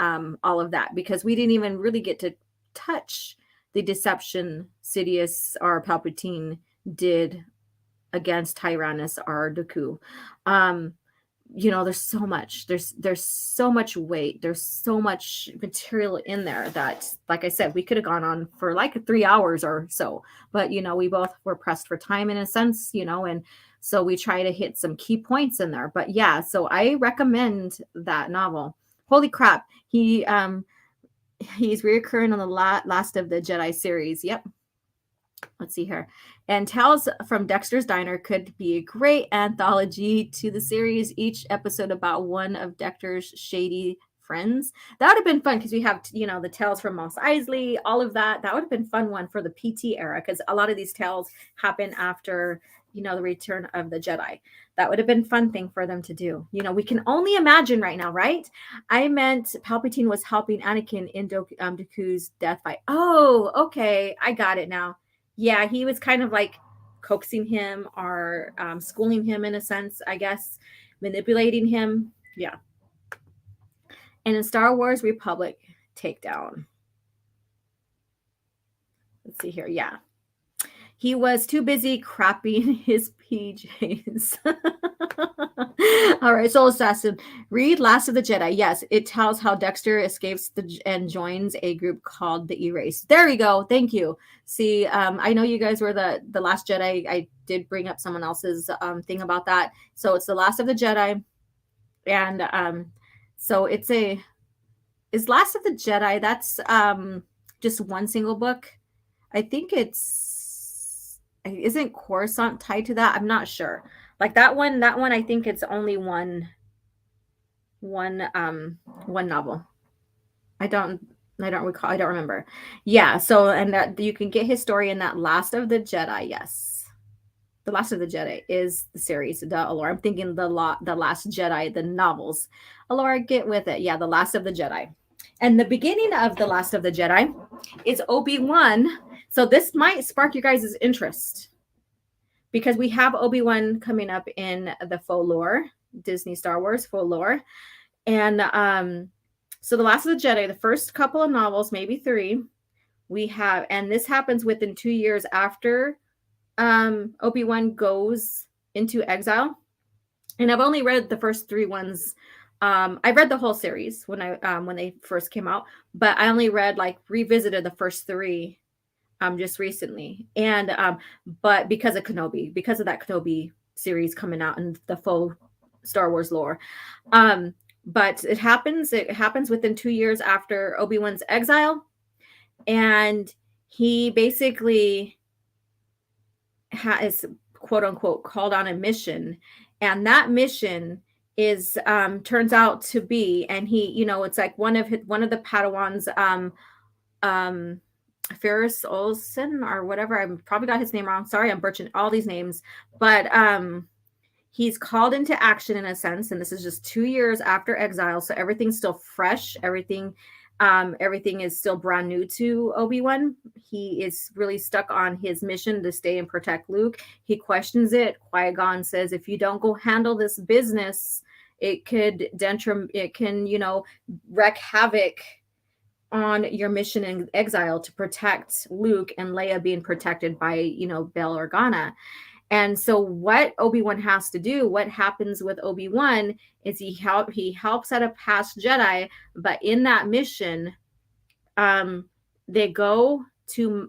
B: all of that, because we didn't even really get to touch the deception Sidious or Palpatine did against Tyrannus or Dooku. There's so much. There's so much weight. There's so much material in there that, like I said, we could have gone on for like 3 hours or so. But we both were pressed for time in a sense, and so we try to hit some key points in there. But yeah, so I recommend that novel. Holy crap, he's reoccurring on the last of the Jedi series. Yep. Let's see here. And Tales from Dexter's Diner could be a great anthology to the series, each episode about one of Dexter's shady friends. That would have been fun because we have, the Tales from Mos Eisley, all of that. That would have been fun one for the PT era, because a lot of these tales happen after, the Return of the Jedi. That would have been a fun thing for them to do. We can only imagine right now, right? I meant Palpatine was helping Anakin in Dooku's death fight. Oh, okay. I got it now. Yeah, he was kind of like coaxing him or schooling him in a sense, I guess, manipulating him. Yeah. And in Star Wars Republic Takedown. Let's see here. Yeah. He was too busy crapping his PJs. All right, Soul Assassin. Read Last of the Jedi. Yes, it tells how Dexter escapes and joins a group called the Erase. There we go. Thank you. See, I know you guys were the Last Jedi. I did bring up someone else's thing about that. So it's the Last of the Jedi. And so is Last of the Jedi, that's just one single book. I think isn't Coruscant tied to that? I'm not sure. Like that one, I think it's only one novel. I don't recall. I don't remember. Yeah. So, and that you can get his story in that Last of the Jedi. Yes. The Last of the Jedi is the series. Duh, Alora. I'm thinking the Last Jedi, the novels. Alora, get with it. Yeah, The Last of the Jedi. And the beginning of The Last of the Jedi is Obi-Wan. So this might spark you guys' interest because we have Obi-Wan coming up in the faux lore, Disney Star Wars faux lore. And so The Last of the Jedi, the first couple of novels, maybe 3, we have, and this happens within 2 years after Obi-Wan goes into exile. And I've only read the first 3 ones. I read the whole series when they first came out, but I only revisited the first 3 just recently. And but because of that Kenobi series coming out and the faux Star Wars lore. But it happens within 2 years after Obi-Wan's exile, and he basically is quote unquote called on a mission, and that mission is turns out to be, and he, it's like one of the Padawans, Ferris Olsen or whatever. I probably got his name wrong. Sorry, I'm butchering all these names, but he's called into action in a sense, and this is just 2 years after exile, so everything's still fresh. Everything is still brand new to Obi-Wan. He is really stuck on his mission to stay and protect Luke. He questions it. Qui-Gon says, if you don't go handle this business, it can wreak havoc on your mission in exile to protect Luke and Leia being protected by, Bail Organa. And so what Obi-Wan has to do, what happens with Obi-Wan is he helps out a past Jedi, but in that mission, they go to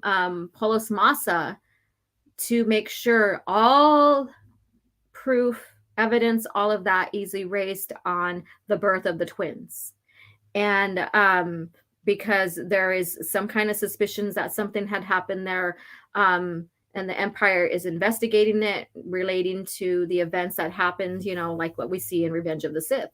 B: Polos Massa to make sure all proof, evidence, all of that is erased on the birth of the twins. And because there is some kind of suspicions that something had happened there, and the Empire is investigating it, relating to the events that happened, like what we see in Revenge of the Sith.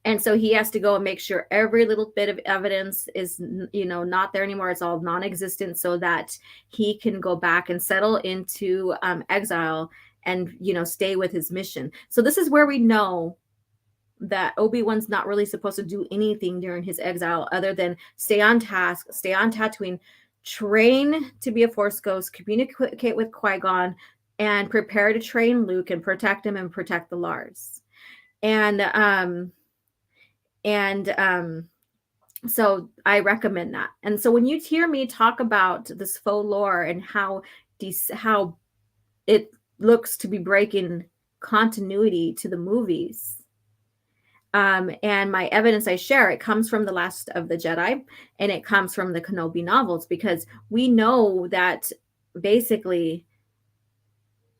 B: And so he has to go and make sure every little bit of evidence is, not there anymore. It's all non-existent, so that he can go back and settle into exile and, stay with his mission. So this is where we know that Obi-Wan's not really supposed to do anything during his exile other than stay on task, stay on Tatooine, train to be a Force ghost, communicate with Qui-Gon, and prepare to train Luke and protect him and protect the Lars. So I recommend that. And so when you hear me talk about this faux lore and how it looks to be breaking continuity to the movies, and my evidence I share, it comes from The Last of the Jedi, and it comes from the Kenobi novels, because we know that basically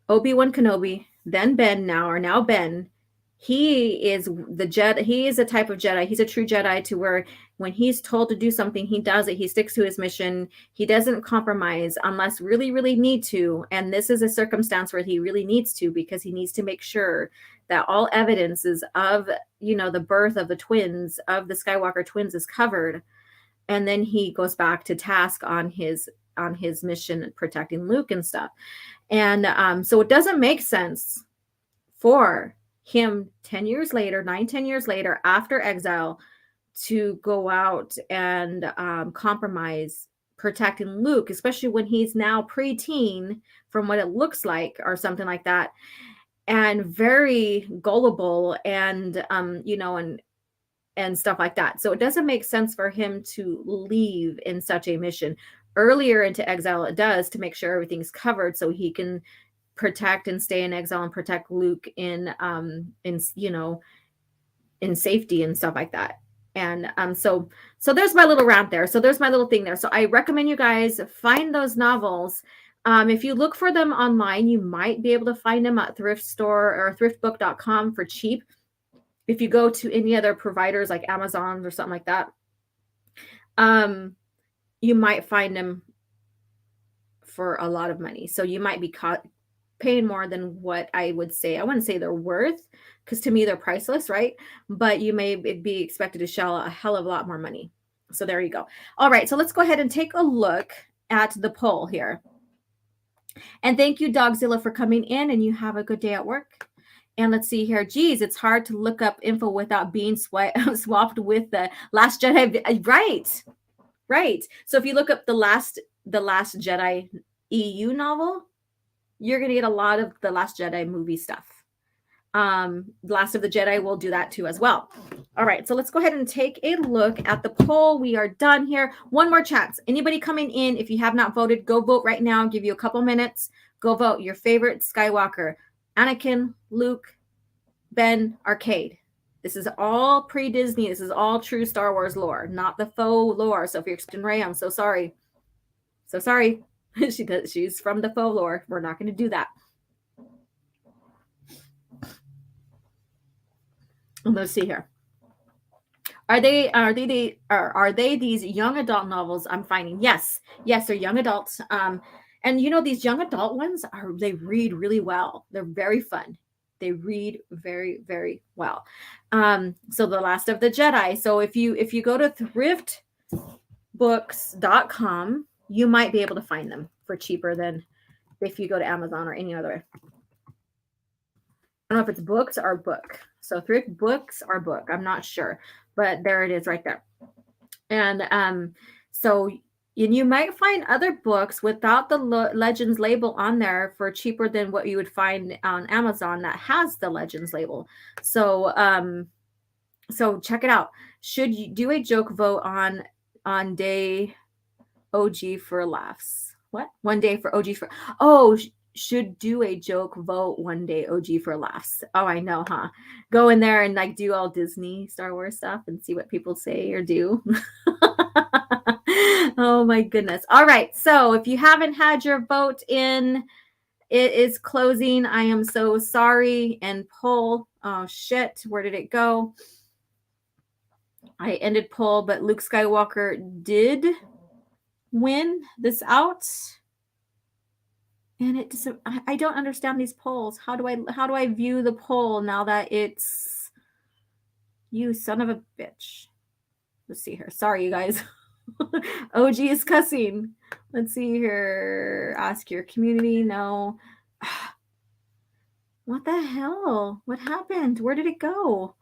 B: Obi-Wan Kenobi, then Ben, now Ben, he is the Jedi. He is a type of Jedi. He's a true Jedi, to where when he's told to do something, he does it. He sticks to his mission. He doesn't compromise unless really, really need to. And this is a circumstance where he really needs to, because he needs to make sure that all evidences of, the birth of the twins, of the Skywalker twins, is covered. And then he goes back to task on his mission, protecting Luke and stuff. And so it doesn't make sense for him 10 years later, 10 years later, after exile, to go out and compromise protecting Luke, especially when he's now preteen, from what it looks like, or something like that, and very gullible, and and stuff like that. So it doesn't make sense for him to leave in such a mission. Earlier into exile, it does, to make sure everything's covered, so he can protect and stay in exile and protect Luke in safety and stuff like that. And so there's my little rant there. So there's my little thing there. So I recommend you guys find those novels. If you look for them online, you might be able to find them at thrift store or thriftbook.com for cheap. If you go to any other providers like Amazon or something like that, you might find them for a lot of money. So you might be paying more than what I would say. I wouldn't say they're worth, because to me they're priceless, right? But you may be expected to shell a hell of a lot more money. So there you go. All right, so let's go ahead and take a look at the poll here. And thank you, Dogzilla, for coming in, and you have a good day at work. And let's see here. Geez, it's hard to look up info without being swapped with the Last Jedi. Right, right. So if you look up the Last Jedi EU novel, you're gonna get a lot of the Last Jedi movie stuff. Last of the Jedi will do that too as well. All right, so let's go ahead and take a look at the poll. We are done here. One more chance. Anybody coming in, if you have not voted, go vote right now. I'll give you a couple minutes. Go vote your favorite Skywalker. Anakin, Luke, Ben, Arcade. This is all pre-Disney. This is all true Star Wars lore, not the faux lore. So if you're interested in Rey, I'm so sorry. So sorry. She's from the faux lore. We're not going to do that. Let's see here. Are they these young adult novels I'm finding? Yes, they're young adults. And you know, these young adult ones they read really well. They're very fun. They read very, very well. So The Last of the Jedi. So if you go to thriftbooks.com, you might be able to find them for cheaper than if you go to Amazon or any other. I don't know if it's books or book. So thrift books or book. I'm not sure, but there it is right there. And so you might find other books without the Legends label on there for cheaper than what you would find on Amazon that has the Legends label. So so check it out. Should you do a joke vote on day OG for laughs? What? One day for OG for should do a joke vote one day OG for laughs. Oh, I know, huh? Go in there and like do all Disney Star Wars stuff and see what people say or do. Oh my goodness. All right. So if you haven't had your vote in, it is closing. I am so sorry. And poll. Oh shit. Where did it go? I ended poll, but Luke Skywalker did win this out. And I don't understand these polls. How do I view the poll now that it's you son of a bitch? Let's see here. Sorry, you guys. OG is cussing. Let's see here. Ask your community. No. What the hell? What happened? Where did it go?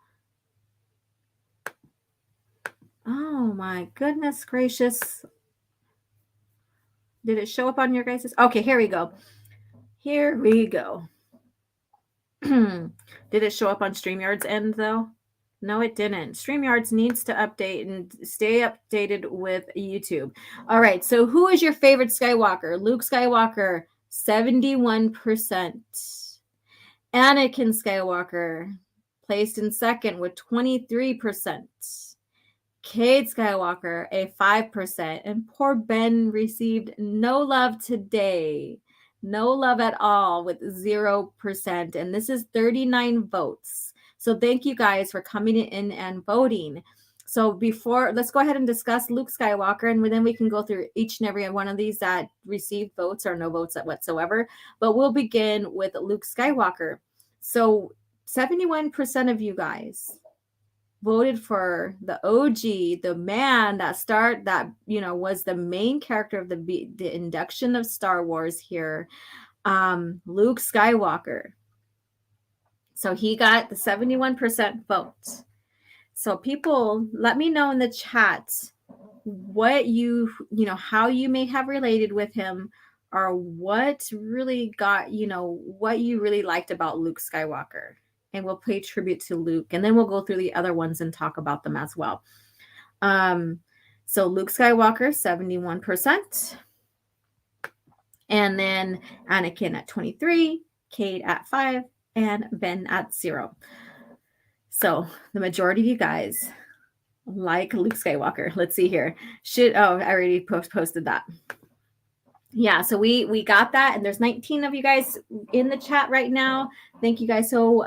B: Oh my goodness gracious. Did it show up on your guys'? Okay, here we go. Here we go. Did it show up on StreamYard's end though? No, it didn't. StreamYards needs to update and stay updated with YouTube. All right, so who is your favorite Skywalker? Luke Skywalker, 71%. Anakin Skywalker placed in second with 23%. Cade Skywalker, a 5%. And poor Ben received no love today. No love at all with 0%. And this is 39 votes. So thank you guys for coming in and voting. So let's go ahead and discuss Luke Skywalker, and then we can go through each and every one of these that received votes or no votes whatsoever. But we'll begin with Luke Skywalker. So 71% of you guys voted for the OG, the man that was the main character of the induction of Star Wars here, Luke Skywalker. So he got the 71% vote. So people, let me know in the chat what how you may have related with him, or what really got, what you really liked about Luke Skywalker. And we'll pay tribute to Luke, and then we'll go through the other ones and talk about them as well. So Luke Skywalker, 71%. And then Anakin at 23, Cade at 5, and Ben at 0. So the majority of you guys like Luke Skywalker. Let's see here. I already posted that. Yeah, so we got that, and there's 19 of you guys in the chat right now. Thank you guys so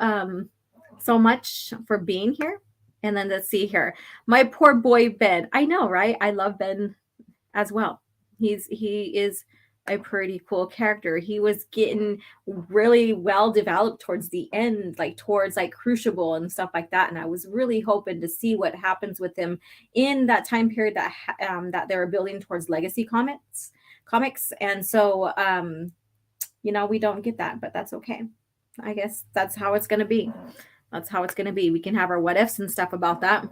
B: much for being here. And then let's see here. My poor boy Ben. I know, right? I love Ben as well. He is a pretty cool character. He was getting really well developed towards the end, towards Crucible and stuff like that. And I was really hoping to see what happens with him in that time period that they were building towards Legacy comics. And so we don't get that, but that's okay. I guess that's how it's going to be. That's how it's going to be. We can have our what ifs and stuff about that.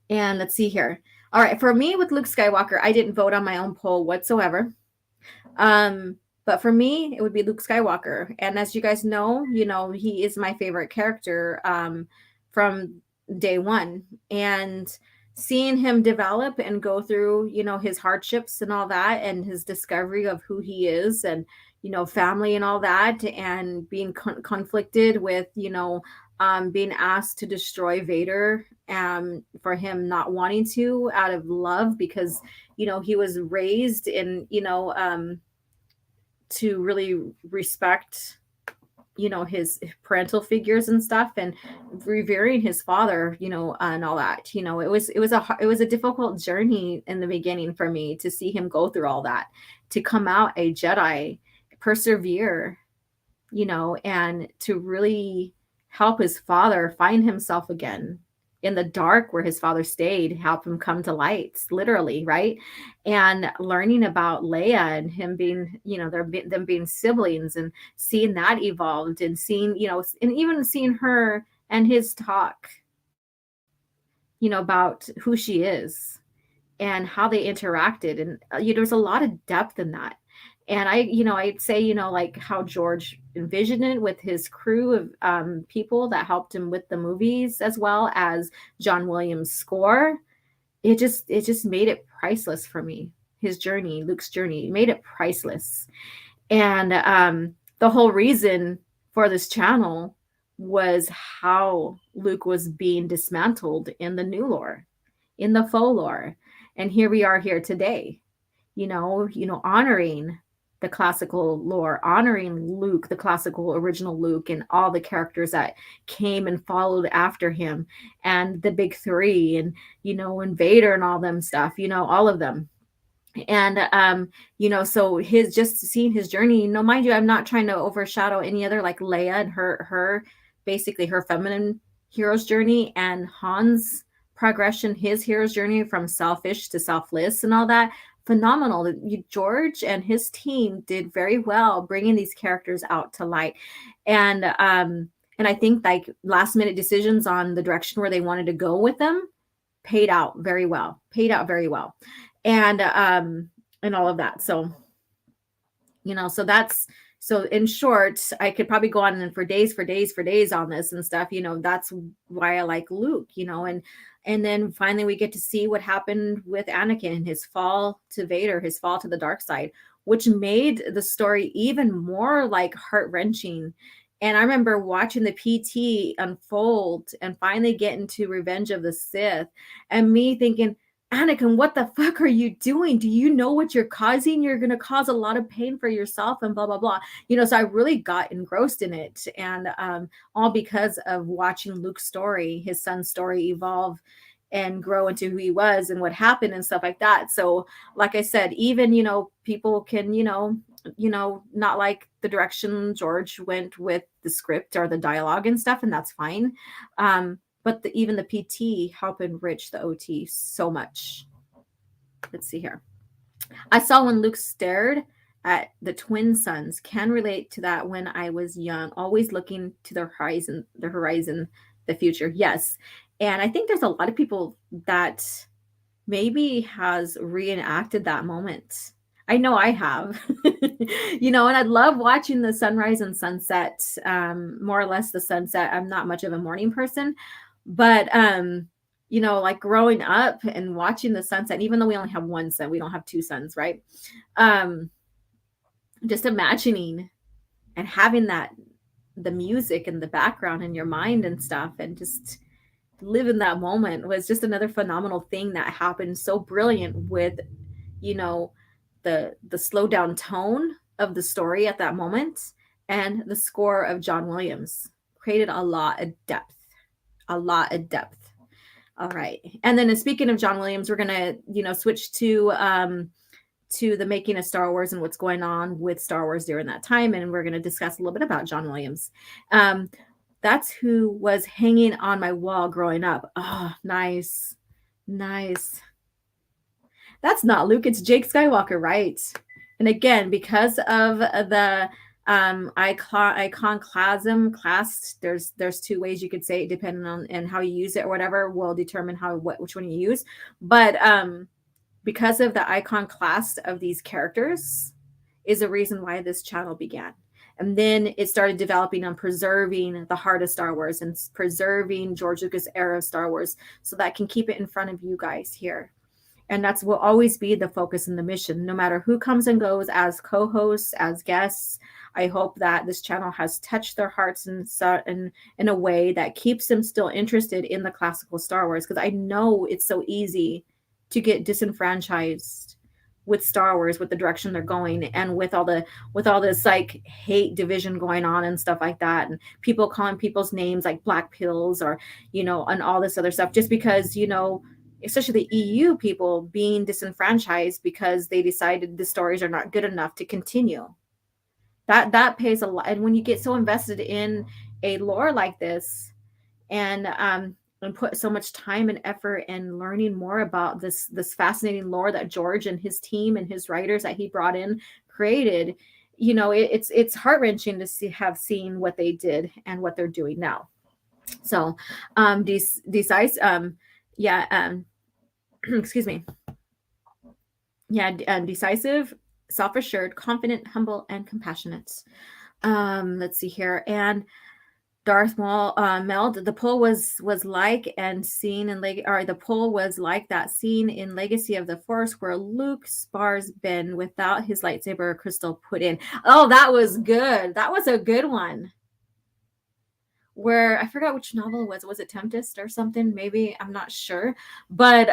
B: And let's see here. All right, for me with Luke Skywalker, I didn't vote on my own poll whatsoever. But for me, it would be Luke Skywalker. And as you guys know, he is my favorite character from day one. And seeing him develop and go through, his hardships and all that, and his discovery of who he is, and, family and all that, and being conflicted with, being asked to destroy Vader, for him not wanting to out of love, because, he was raised in, to really respect, his parental figures and stuff, and revering his father, and all that. It was a difficult journey in the beginning for me to see him go through all that, to come out a Jedi, persevere, and to really help his father find himself again in the dark where his father stayed, help him come to light, literally, right? And learning about Leia and him being, them being siblings, and seeing that evolved, and seeing, and even seeing her and his talk, about who she is and how they interacted. And, there's a lot of depth in that. And I'd say, like how George envisioned it with his crew of people that helped him with the movies, as well as John Williams' score. It just made it priceless for me. His journey, Luke's journey, made it priceless. And the whole reason for this channel was how Luke was being dismantled in the new lore, in the faux lore. And here we are here today, honoring the classical lore, honoring Luke, the classical original Luke, and all the characters that came and followed after him, and the big three, and, and Vader and all them stuff, all of them. And, so just seeing his journey, mind you, I'm not trying to overshadow any other, like Leia and her, basically her feminine hero's journey, and Han's progression, his hero's journey from selfish to selfless and all that. Phenomenal. George and his team did very well bringing these characters out to light. And I think like last minute decisions on the direction where they wanted to go with them paid out very well. And all of that. So, so in short, I could probably go on and for days on this and stuff. That's why I like Luke, and then finally we get to see what happened with Anakin, his fall to Vader, his fall to the dark side, which made the story even more like heart-wrenching. And I remember watching the PT unfold and finally getting to Revenge of the Sith, and me thinking, Anakin, what the fuck are you doing? Do you know what you're causing? You're going to cause a lot of pain for yourself, and blah, blah, blah. So I really got engrossed in it. And all because of watching Luke's story, his son's story, evolve and grow into who he was and what happened and stuff like that. So like I said, even, people can, not like the direction George went with the script or the dialogue and stuff, and that's fine. But even the PT help enrich the OT so much. Let's see here. I saw when Luke stared at the twin suns. Can relate to that when I was young, always looking to the horizon, the future. Yes. And I think there's a lot of people that maybe has reenacted that moment. I know I have, and I love watching the sunrise and sunset, more or less the sunset. I'm not much of a morning person, but, like growing up and watching the sunset, even though we only have one sun, we don't have two suns, right? Just imagining and having the music in the background in your mind and stuff, and just live in that moment was just another phenomenal thing that happened. So brilliant with, the slow down tone of the story at that moment, and the score of John Williams created a lot of depth. All right. And then speaking of John Williams, we're going to, switch to the making of Star Wars and what's going on with Star Wars during that time. And we're going to discuss a little bit about John Williams. That's who was hanging on my wall growing up. Oh, nice. That's not Luke. It's Jake Skywalker, right? And again, because of the iconoclasm class, there's two ways you could say it, depending on and how you use it or whatever will determine which one you use. But because of the icon class of these characters is a reason why this channel began. And then it started developing on preserving the heart of Star Wars and preserving George Lucas era of Star Wars so that I can keep it in front of you guys here. And that's will always be the focus and the mission, no matter who comes and goes as co-hosts, as guests. I hope that this channel has touched their hearts in a way that keeps them still interested in the classical Star Wars, because I know it's so easy to get disenfranchised with Star Wars, with the direction they're going, and with all this like hate division going on and stuff like that, and people calling people's names like black pills or and all this other stuff, just because especially the EU people being disenfranchised because they decided the stories are not good enough to continue. That pays a lot. And when you get so invested in a lore like this and put so much time and effort and learning more about this fascinating lore that George and his team and his writers that he brought in created, it's heart-wrenching to have seen what they did and what they're doing now. So excuse me. Yeah, decisive, self-assured, confident, humble, and compassionate. Let's see here. And Darth Maul, Meld, the pull was like and seen in the pull was like that scene in Legacy of the Force where Luke spars Ben without his lightsaber crystal put in. Oh, that was good. That was a good one. Where I forgot which novel it was. Was it Tempest or something? Maybe, I'm not sure. But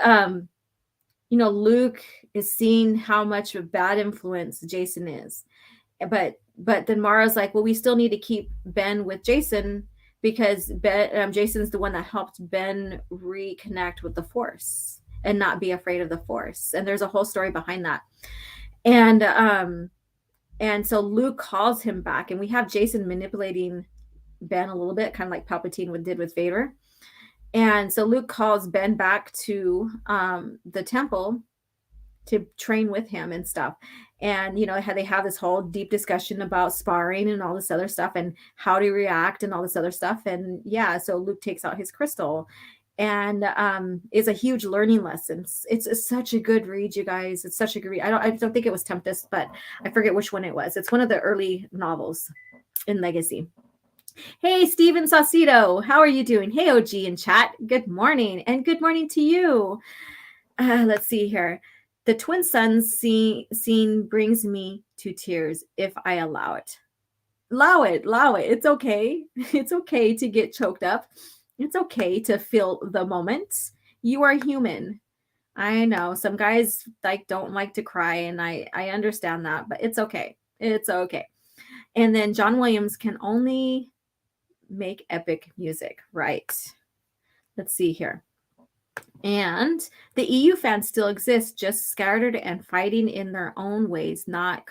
B: Luke is seeing how much of a bad influence Jason is. But then Mara's like, well, we still need to keep Ben with Jason because Jason's the one that helped Ben reconnect with the Force and not be afraid of the Force. And there's a whole story behind that. And so Luke calls him back, and we have Jason manipulating Ben a little bit, kind of like Palpatine did with Vader. And so Luke calls Ben back to the temple to train with him and stuff. And, they have this whole deep discussion about sparring and all this other stuff and how to react and all this other stuff. And yeah, so Luke takes out his crystal and is a huge learning lesson. It's such a good read, you guys. It's such a good read. I don't think it was Tempest, but I forget which one it was. It's one of the early novels in Legacy. Hey, Steven Saucedo, how are you doing? Hey, OG in chat. Good morning. And good morning to you. Let's see here. The twin sons scene brings me to tears if I allow it. Allow it. It's okay. It's okay to get choked up. It's okay to feel the moment. You are human. I know some guys don't like to cry, and I understand that, but it's okay. It's okay. And then John Williams can only make epic music, right? Let's see here. And the EU fans still exist, just scattered and fighting in their own ways, not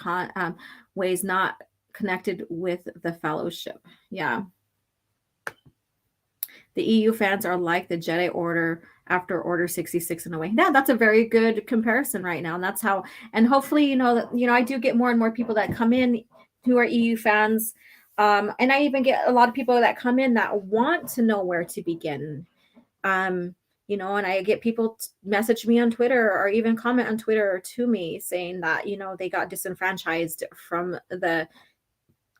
B: connected with the fellowship. Yeah. The EU fans are like the Jedi Order after Order 66 in a way. Yeah, that's a very good comparison right now. And that's how, and hopefully, I do get more and more people that come in who are EU fans. And I even get a lot of people that come in that want to know where to begin. And I get people message me on Twitter or even comment on Twitter to me saying that, they got disenfranchised from the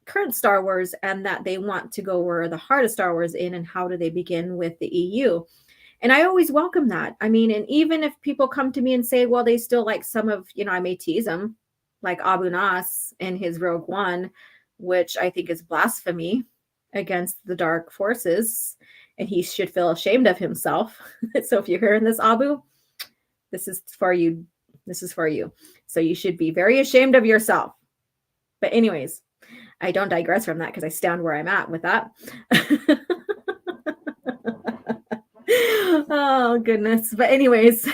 B: current Star Wars and that they want to go where the heart of Star Wars in, and how do they begin with the EU. And I always welcome that. I mean, and even if people come to me and say, well, they still like some of, I may tease them, like Abu Nas in his Rogue One, which I think is blasphemy against the dark forces, and he should feel ashamed of himself. So if you're hearing this, Abu, this is for you. This is for you. So you should be very ashamed of yourself. But anyways, I don't digress from that because I stand where I'm at with that. Oh, goodness. But anyways,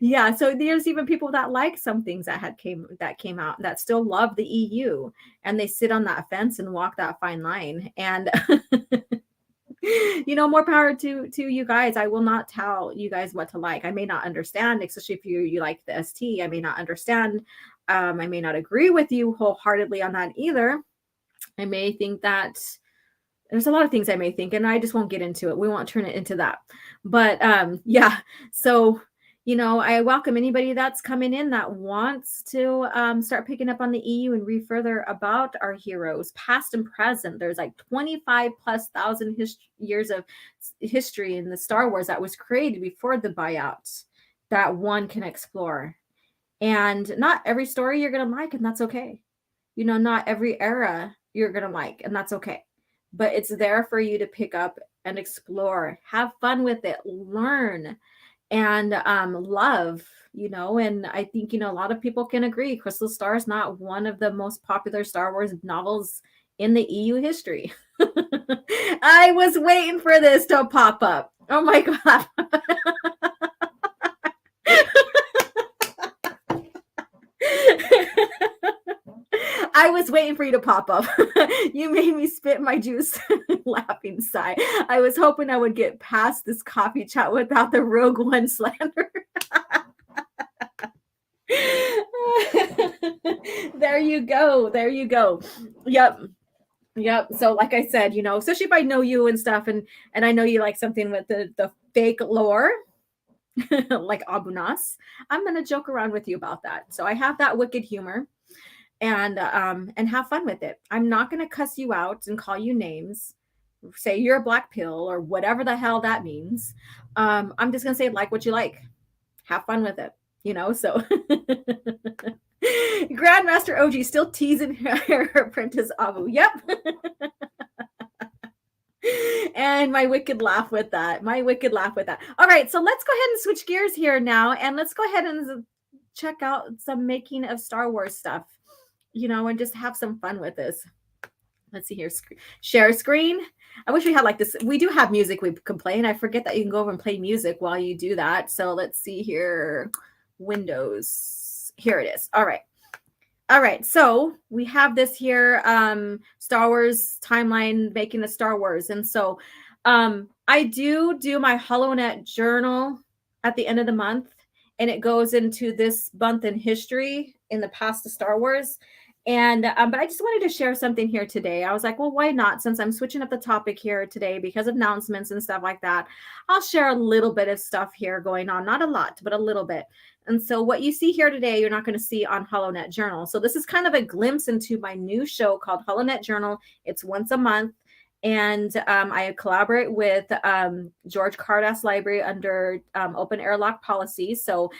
B: yeah, so there's even people that like some things that came out that still love the EU, and they sit on that fence and walk that fine line. And more power to you guys. I will not tell you guys what to like. I may not understand, especially if you like the ST. I may not understand I may not agree with you wholeheartedly on that either. I may think that there's a lot of things I may think, and I just won't get into it. We won't turn it into that. But yeah, so I welcome anybody that's coming in that wants to start picking up on the EU and read further about our heroes, past and present. There's like 25 plus thousand years of history in the Star Wars that was created before the buyout that one can explore. And not every story you're going to like, and that's okay. Not every era you're going to like, and that's okay. But it's there for you to pick up and explore, have fun with it, learn, and love, and I think, a lot of people can agree Crystal Star is not one of the most popular Star Wars novels in the EU history. I was waiting for this to pop up. Oh my God. I was waiting for you to pop up. You made me spit my juice laughing sigh. I was hoping I would get past this coffee chat without the Rogue One slander. There you go. There you go. Yep. So like I said, especially if I know you and stuff, and I know you like something with the fake lore, like Abu Nas, I'm going to joke around with you about that. So I have that wicked humor. And have fun with it. I'm not going to cuss you out and call you names, say you're a black pill or whatever the hell that means. I'm just going to say like what you like. Have fun with it, so. Grandmaster OG still teasing her apprentice Abu. Yep. And my wicked laugh with that. All right, so let's go ahead and switch gears here now. And let's go ahead and check out some making of Star Wars stuff. And just have some fun with this. Let's see here. Share screen. I wish we had like this. We do have music we can play, and I forget that you can go over and play music while you do that. So let's see here. Windows. Here it is. All right. So we have this here. Star Wars timeline, making a Star Wars. And so I do my HoloNet journal at the end of the month, and it goes into this month in history in the past of Star Wars. And but I just wanted to share something here today. I was like, well, why not? Since I'm switching up the topic here today because of announcements and stuff like that, I'll share a little bit of stuff here going on. Not a lot, but a little bit. And so what you see here today, you're not going to see on HoloNet Journal. So this is kind of a glimpse into my new show called HoloNet Journal. It's once a month. And I collaborate with George Cardass Library under open airlock policy. So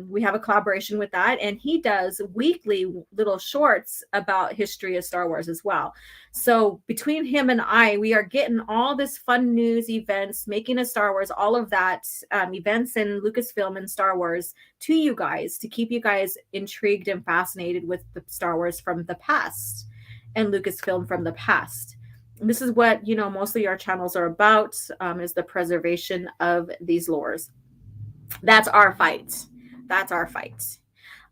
B: we have a collaboration with that. And he does weekly little shorts about history of Star Wars as well. So between him and I, we are getting all this fun news, events, making a Star Wars, all of that, events in Lucasfilm and Star Wars to you guys, to keep you guys intrigued and fascinated with the Star Wars from the past and Lucasfilm from the past. This is what, mostly our channels are about, is the preservation of these lores. That's our fight.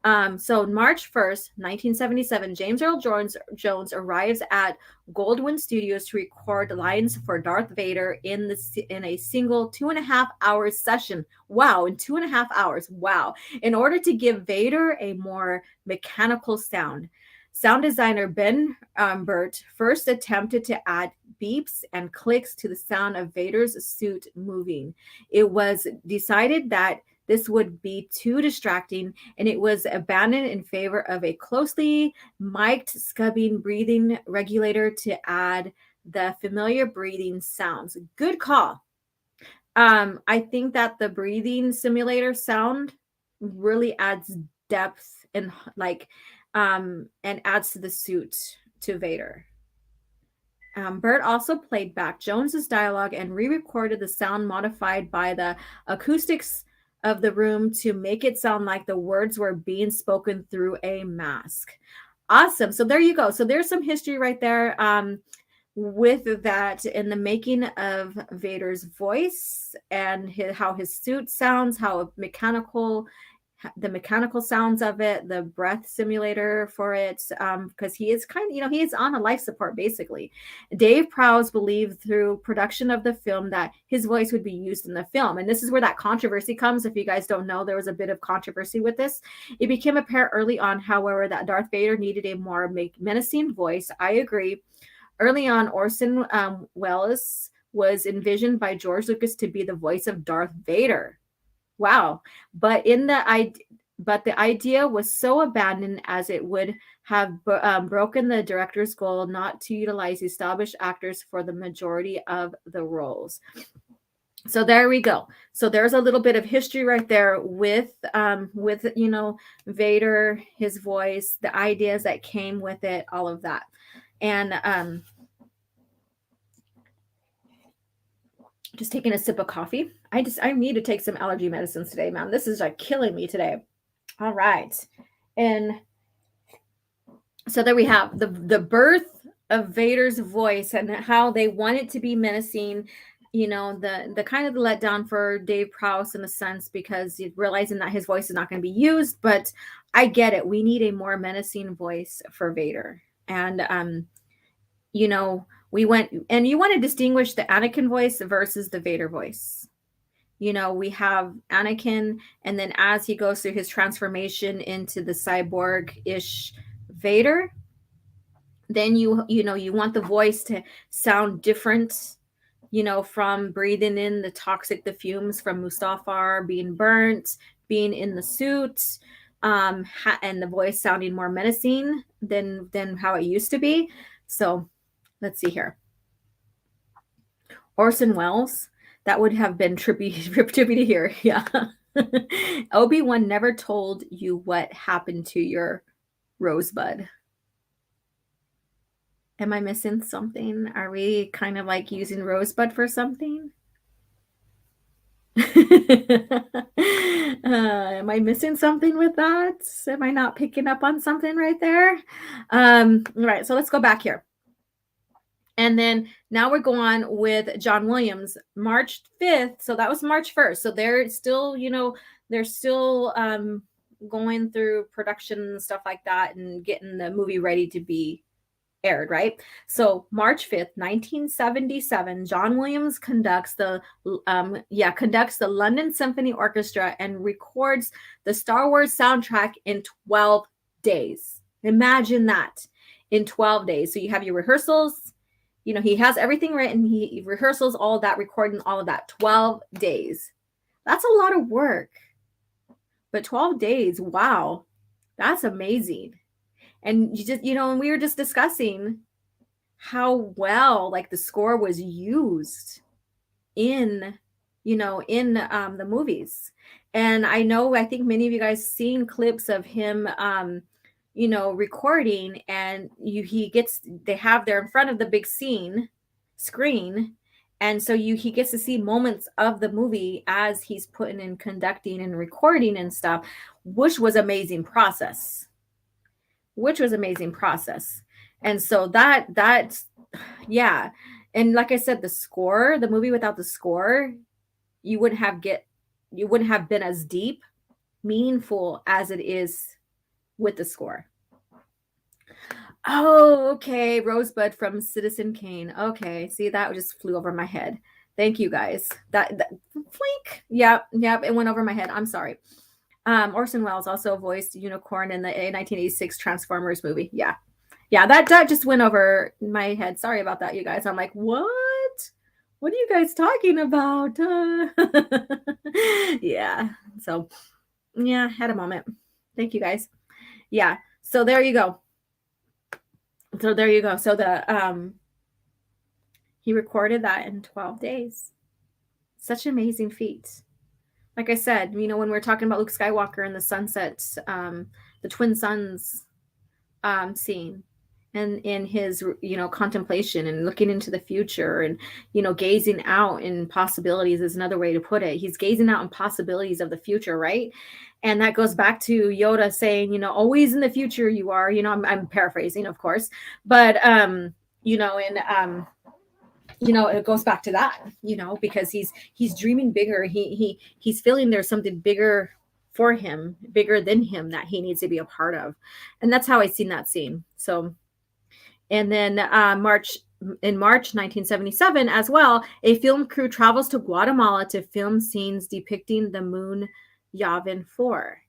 B: So March 1st, 1977, James Earl Jones arrives at Goldwyn Studios to record lines for Darth Vader in a single 2.5 hour session. Wow, in 2.5 hours. Wow. In order to give Vader a more mechanical sound. Sound designer Ben Burt first attempted to add beeps and clicks to the sound of Vader's suit moving. It was decided that this would be too distracting, and it was abandoned in favor of a closely mic'd scubbing breathing regulator to add the familiar breathing sounds. Good call. I think that the breathing simulator sound really adds depth and and adds to the suit to Vader. Burt also played back Jones's dialogue and re-recorded the sound modified by the acoustics of the room to make it sound like the words were being spoken through a mask. Awesome. So there you go. So there's some history right there with that in the making of Vader's voice and how his suit sounds, how mechanical the mechanical sounds of it, the breath simulator for it, because he is he is on a life support basically. Dave Prowse believed through production of the film that his voice would be used in the film, and this is where that controversy comes. If you guys don't know, there was a bit of controversy with this. It became apparent early on, however, that Darth Vader needed a more menacing voice. I agree. Early on, Orson Welles was envisioned by George Lucas to be the voice of Darth Vader. Wow. But the idea was so abandoned as it would have broken the director's goal not to utilize established actors for the majority of the roles. So there we go. So there's a little bit of history right there with Vader, his voice, the ideas that came with it, all of that. And just taking a sip of coffee. I need to take some allergy medicines today, man. This is like killing me today. All right. And so there we have the birth of Vader's voice and how they want it to be menacing. The kind of the letdown for Dave Prowse in a sense, because realizing that his voice is not going to be used, but I get it. We need a more menacing voice for Vader. And we went, and you want to distinguish the Anakin voice versus the Vader voice. We have Anakin, and then as he goes through his transformation into the cyborg-ish Vader, then you want the voice to sound different, from breathing in the fumes from Mustafar, being burnt, being in the suit, and the voice sounding more menacing than how it used to be. So let's see here. Orson Welles, that would have been trippy to hear. Yeah. Obi-Wan never told you what happened to your rosebud. Am I missing something? Are we kind of like using rosebud for something? Am I missing something with that? Am I not picking up on something right there? All right, so let's go back here. And then now we're going with John Williams, March 5th. So that was March 1st. So they're still, going through production and stuff like that and getting the movie ready to be aired, right? So March 5th, 1977, John Williams conducts the London Symphony Orchestra and records the Star Wars soundtrack in 12 days. Imagine that, in 12 days. So you have your rehearsals, he has everything written, he rehearsals all of that, recording all of that, 12 days. That's a lot of work. But 12 days, wow, that's amazing. And and we were just discussing how well like the score was used in the movies. And I think many of you guys seen clips of him recording, and they have there in front of the big screen, and so he gets to see moments of the movie as he's putting in conducting and recording and stuff, which was amazing process. And so that yeah. And like I said, the movie without the score, you wouldn't have been as deep, meaningful as it is with the score. Oh, okay. Rosebud from Citizen Kane. Okay. See, that just flew over my head. Thank you guys. That flink. Yep. It went over my head. I'm sorry. Orson Welles also voiced Unicorn in the 1986 Transformers movie. Yeah. That just went over my head. Sorry about that, you guys. I'm like, what? What are you guys talking about? Yeah. So, yeah, had a moment. Thank you, guys. Yeah. So there you go. So he recorded that in 12 days. Such an amazing feat. Like I said, when we're talking about Luke Skywalker and the sunset, the twin suns scene, and in his, contemplation and looking into the future and, gazing out in possibilities is another way to put it. He's gazing out in possibilities of the future, right? And that goes back to Yoda saying, always in the future you are, I'm paraphrasing, of course, but, it goes back to that, because he's dreaming bigger. He's feeling there's something bigger for him, bigger than him, that he needs to be a part of. And that's how I seen that scene. So, and then in March 1977 as well, a film crew travels to Guatemala to film scenes depicting the moon Yavin 4.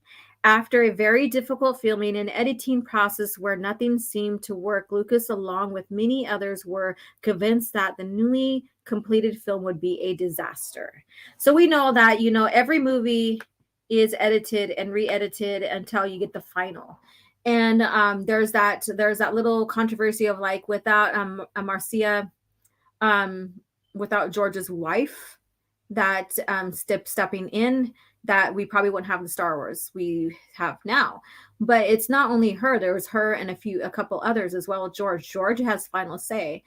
B: After a very difficult filming and editing process where nothing seemed to work, Lucas, along with many others, were convinced that the newly completed film would be a disaster. So we know that, every movie is edited and re-edited until you get the final. And there's that little controversy of like, without Marcia, um, without George's wife, that stepping in, that we probably wouldn't have the Star Wars we have now. But it's not only her. There was her and a couple others as well. George has final say.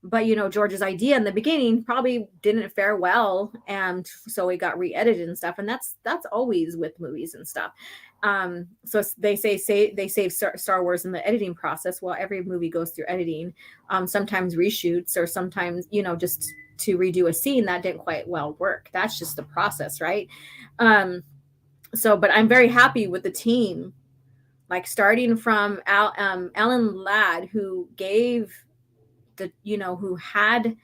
B: But George's idea in the beginning probably didn't fare well, and so it got re-edited and stuff. And that's always with movies and stuff. So they save Star Wars in the editing process. Well, every movie goes through editing, sometimes reshoots, or sometimes just to redo a scene that didn't quite well work. That's just the process, right? But I'm very happy with the team, like starting from Alan Ladd, who gave who had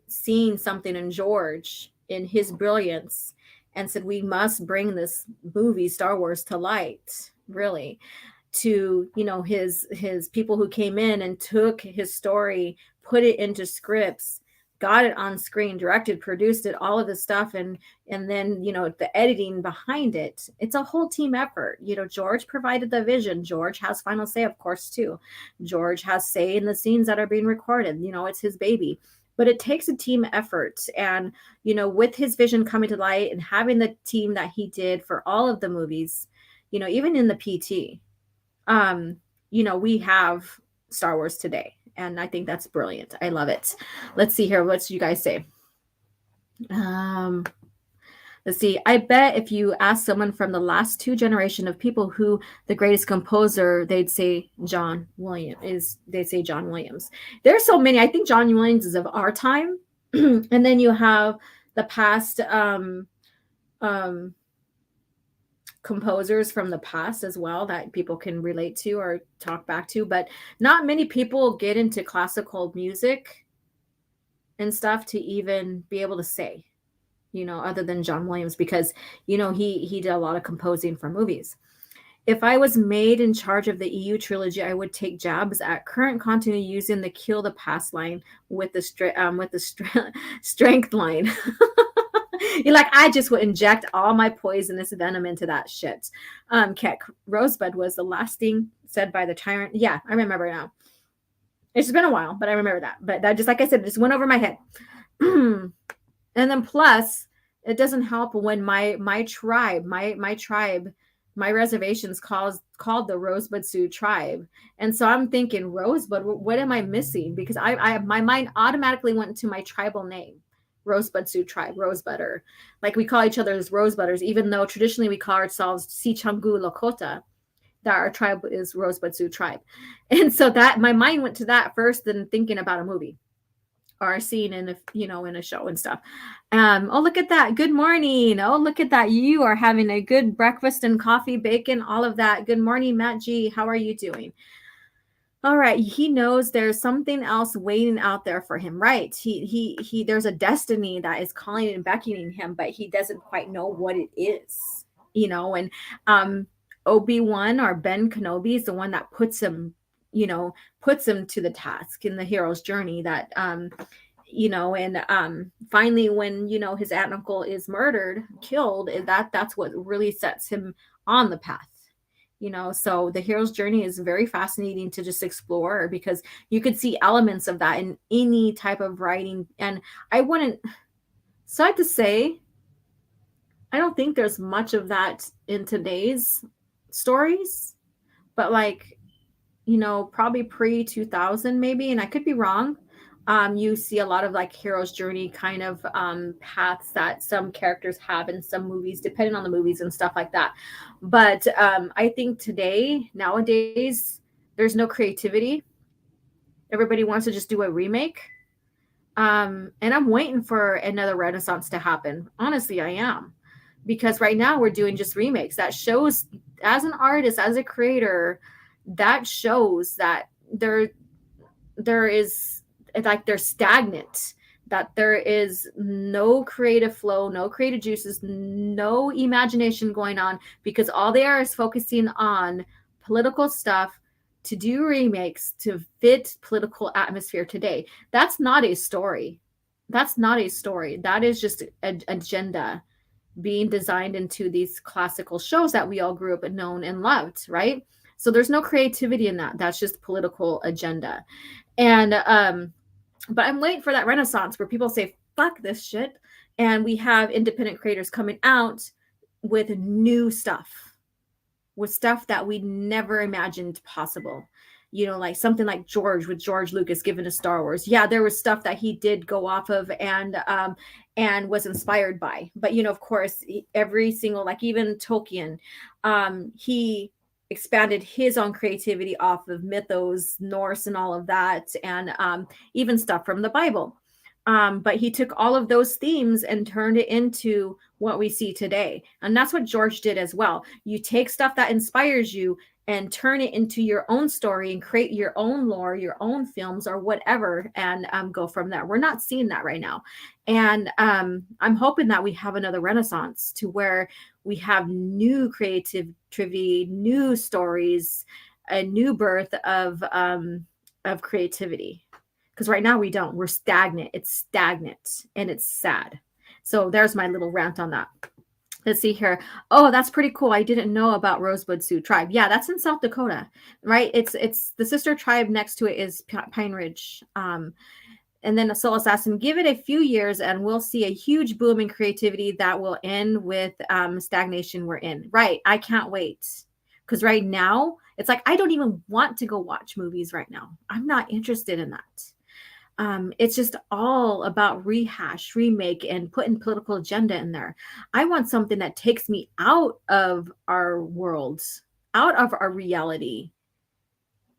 B: seen something in George, in his brilliance, and said, we must bring this movie Star Wars to light, really, to his people who came in and took his story, put it into scripts, got it on screen, directed, produced it, all of this stuff, and then the editing behind it. It's a whole team effort. George provided the vision. George has final say, of course, too. George has say in the scenes that are being recorded. It's his baby. But it takes a team effort. And with his vision coming to light and having the team that he did for all of the movies, even in the PT, we have Star Wars today. And I think that's brilliant. I love it. Let's see here. What do you guys say? Let's see. I bet if you ask someone from the last two generation of people who the greatest composer, they'd say John Williams. There's so many. I think John Williams is of our time. And then you have the past composers from the past as well that people can relate to or talk back to, but not many people get into classical music and stuff to even be able to say, other than John Williams, because he did a lot of composing for movies. If I was made in charge of the EU trilogy, I would take jabs at current continuity using the kill the past line with the strength line. You're like, I just would inject all my poisonous venom into that shit. Keck, Rosebud was the last thing said by the tyrant. Yeah, I remember now. It's been a while, but I remember that. But that, just like I said, it just went over my head. And then plus, it doesn't help when my tribe, my reservation's called the Rosebud Sioux tribe. And so I'm thinking, Rosebud, what am I missing? Because my mind automatically went to my tribal name. Rosebud Sioux tribe, Rosebudder. Like we call each other as Rosebudders, even though traditionally we call ourselves Sichangu Lakota, that our tribe is Rosebud Sioux tribe. And so that my mind went to that first than thinking about a movie or a scene in a show and stuff. Oh, look at that. Good morning. Oh, look at that. You are having a good breakfast and coffee, bacon, all of that. Good morning, Matt G. How are you doing? All right, he knows there's something else waiting out there for him, right? He there's a destiny that is calling and beckoning him, but he doesn't quite know what it is, and Obi-Wan or Ben Kenobi is the one that puts him to the task in the hero's journey, that finally when his aunt and uncle is killed, that's what really sets him on the path. So the hero's journey is very fascinating to just explore, because you could see elements of that in any type of writing. And sad to say, I don't think there's much of that in today's stories, but probably pre-2000 maybe, and I could be wrong. You see a lot of hero's journey kind of paths that some characters have in some movies, depending on the movies and stuff like that. But I think nowadays, there's no creativity. Everybody wants to just do a remake. And I'm waiting for another renaissance to happen. Honestly, I am. because right now we're doing just remakes. That shows, as an artist, as a creator, that shows that there is, like, they're stagnant, that there is no creative flow, no creative juices, no imagination going on, because all they are is focusing on political stuff to do remakes to fit political atmosphere today. That's not a story. That's not a story. That is just an agenda being designed into these classical shows that we all grew up and known and loved, right? So there's no creativity in that. That's just political agenda. And but I'm waiting for that renaissance where people say, fuck this shit. And we have independent creators coming out with new stuff, with stuff that we never imagined possible. Like something like George, with George Lucas given to Star Wars. Yeah, there was stuff that he did go off of and was inspired by. But of course, every single, like even Tolkien, he expanded his own creativity off of mythos, Norse, and all of that, and even stuff from the Bible. But he took all of those themes and turned it into what we see today. And that's what George did as well. You take stuff that inspires you and turn it into your own story and create your own lore, your own films or whatever, and go from there. We're not seeing that right now. And I'm hoping that we have another renaissance to where we have new creativity, new stories, a new birth of creativity. Because right now we don't. We're stagnant. It's stagnant and it's sad. So there's my little rant on that. Let's see here. Oh, that's pretty cool. I didn't know about Rosebud Sioux tribe. Yeah, that's in South Dakota, right? It's the sister tribe next to it is Pine Ridge. And then a Soul Assassin, give it a few years and we'll see a huge boom in creativity that will end with stagnation we're in. Right. I can't wait. Because right now, it's like I don't even want to go watch movies right now. I'm not interested in that. It's just all about rehash, remake, and putting political agenda in there. I want something that takes me out of our world, out of our reality,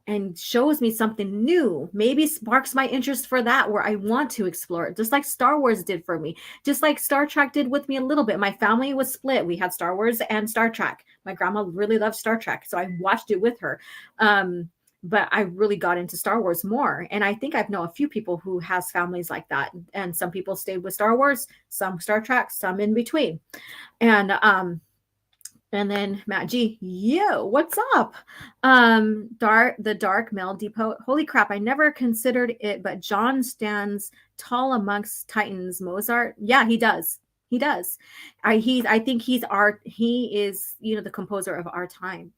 B: and shows me something new. Maybe sparks my interest for that, where I want to explore it, just like Star Wars did for me, just like Star Trek did with me a little bit. My family was split. We had Star Wars and Star Trek. My grandma really loved Star Trek, so I watched it with her. But I really got into Star Wars more. And I think I've known a few people who has families like that. And some people stayed with Star Wars, some Star Trek, some in between. And then Matt G, yo, what's up? The Dark Mel Depot. Holy crap, I never considered it, but John stands tall amongst Titans. Mozart. Yeah, he does. He does. I think he is, the composer of our time.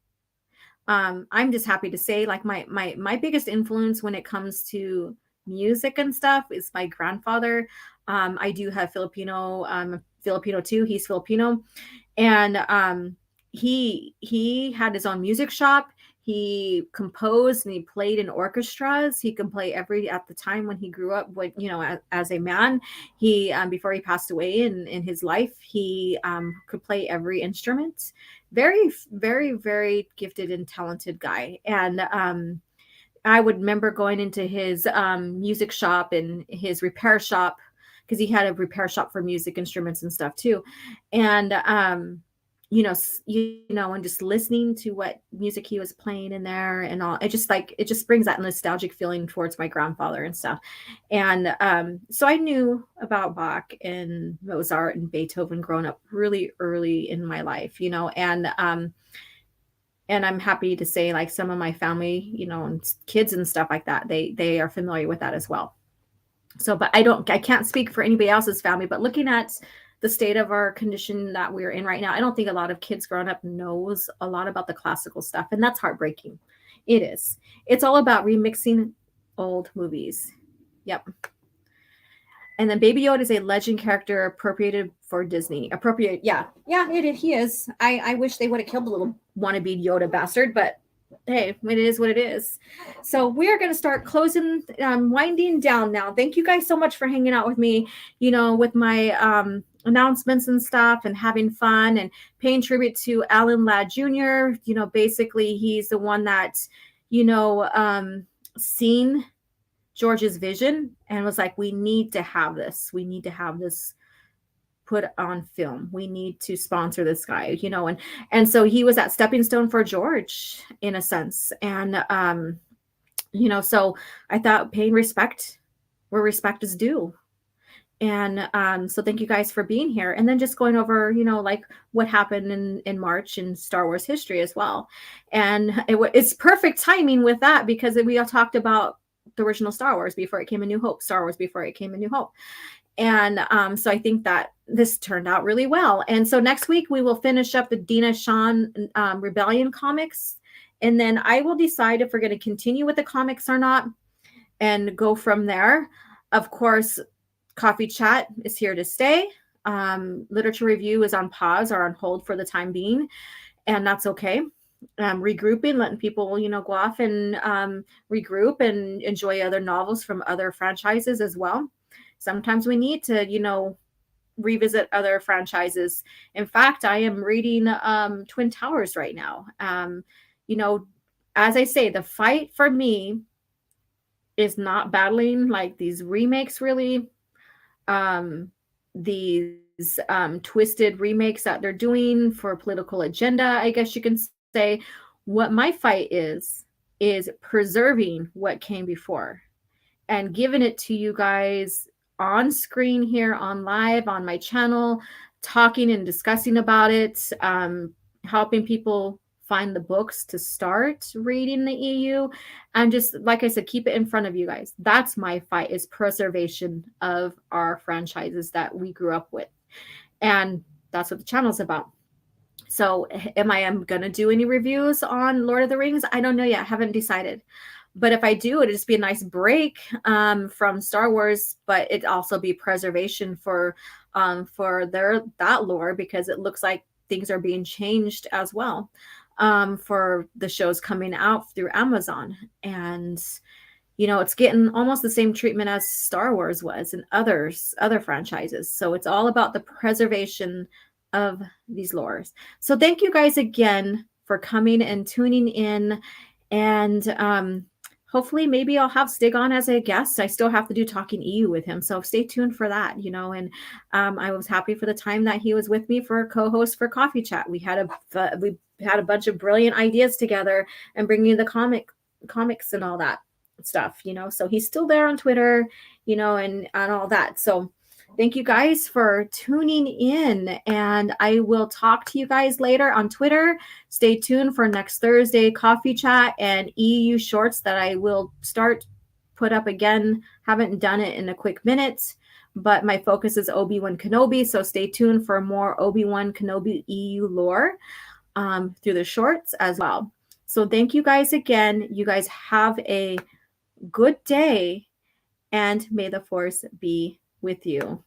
B: I'm just happy to say, like, my biggest influence when it comes to music and stuff is my grandfather. I do have Filipino too. He's Filipino, and he had his own music shop. He composed and he played in orchestras. He could play at the time when he grew up, as a man, he, before he passed away in his life, he could play every instrument. Very, very, very gifted and talented guy. And I would remember going into his music shop and his repair shop, because he had a repair shop for music instruments and stuff too. And and just listening to what music he was playing in there and all, it just brings that nostalgic feeling towards my grandfather and stuff. And so I knew about Bach and Mozart and Beethoven growing up really early in my life, and I'm happy to say, like, some of my family, and kids and stuff like that, they are familiar with that as well. So, but I can't speak for anybody else's family, but looking at the state of our condition that we're in right now, I don't think a lot of kids growing up knows a lot about the classical stuff. And that's heartbreaking. It is. It's all about remixing old movies. Yep. And then Baby Yoda is a legend character appropriated for Disney. Appropriate. Yeah. Yeah, he is. I wish they would have killed the little wannabe Yoda bastard, but hey, it is what it is. So we are going to start closing, winding down now. Thank you guys so much for hanging out with me, with my announcements and stuff, and having fun and paying tribute to Alan Ladd Jr. Basically he's the one that, seen George's vision and was like, we need to have this put on film. We need to sponsor this guy, you know, and so he was that stepping stone for George in a sense. And you know, so I thought paying respect where respect is due. And so thank you guys for being here. And then just going over, you know, like what happened in March in Star Wars history as well. And it's perfect timing with that because we all talked about the original Star Wars before it came A New Hope, Star Wars before it came A New Hope. And so I think that this turned out really well. And so next week we will finish up the Dina Shawn Rebellion comics. And then I will decide if we're going to continue with the comics or not and go from there. Of course, Coffee Chat is here to stay. Literature review is on pause or on hold for the time being, and that's okay. Regrouping, letting people, you know, go off and regroup and enjoy other novels from other franchises as well. Sometimes we need to, you know, revisit other franchises. In fact, I am reading Twin Towers right now. You know, as I say, the fight for me is not battling like these remakes really. These twisted remakes that they're doing for political agenda, I guess you can say. What my fight is preserving what came before and giving it to you guys on screen here, on live, on my channel, talking and discussing about it, helping people find the books to start reading the EU, and just like I said, keep it in front of you guys. That's my fight, is preservation of our franchises that we grew up with, and that's what the channel's about. So am I going to do any reviews on Lord of the Rings? I don't know yet. I haven't decided. But if I do, it'd just be a nice break from Star Wars, but it also be preservation for that lore, because it looks like things are being changed as well. For the shows coming out through Amazon. And, you know, it's getting almost the same treatment as Star Wars was and other franchises. So it's all about the preservation of these lores. So thank you guys again for coming and tuning in. And hopefully maybe I'll have Stig on as a guest. I still have to do Talking EU with him. So stay tuned for that, you know. And I was happy for the time that he was with me for a co-host for Coffee Chat. We had a bunch of brilliant ideas together and bringing the comics and all that stuff, you know. So he's still there on Twitter, you know, and all that. So thank you guys for tuning in, and I will talk to you guys later on Twitter. Stay tuned for next Thursday Coffee Chat and EU shorts that I will start put up again. Haven't done it in a quick minute, but my focus is Obi-Wan Kenobi, so stay tuned for more Obi-Wan Kenobi EU lore through the shorts as well. So thank you guys again. You guys have a good day, and may the Force be with you.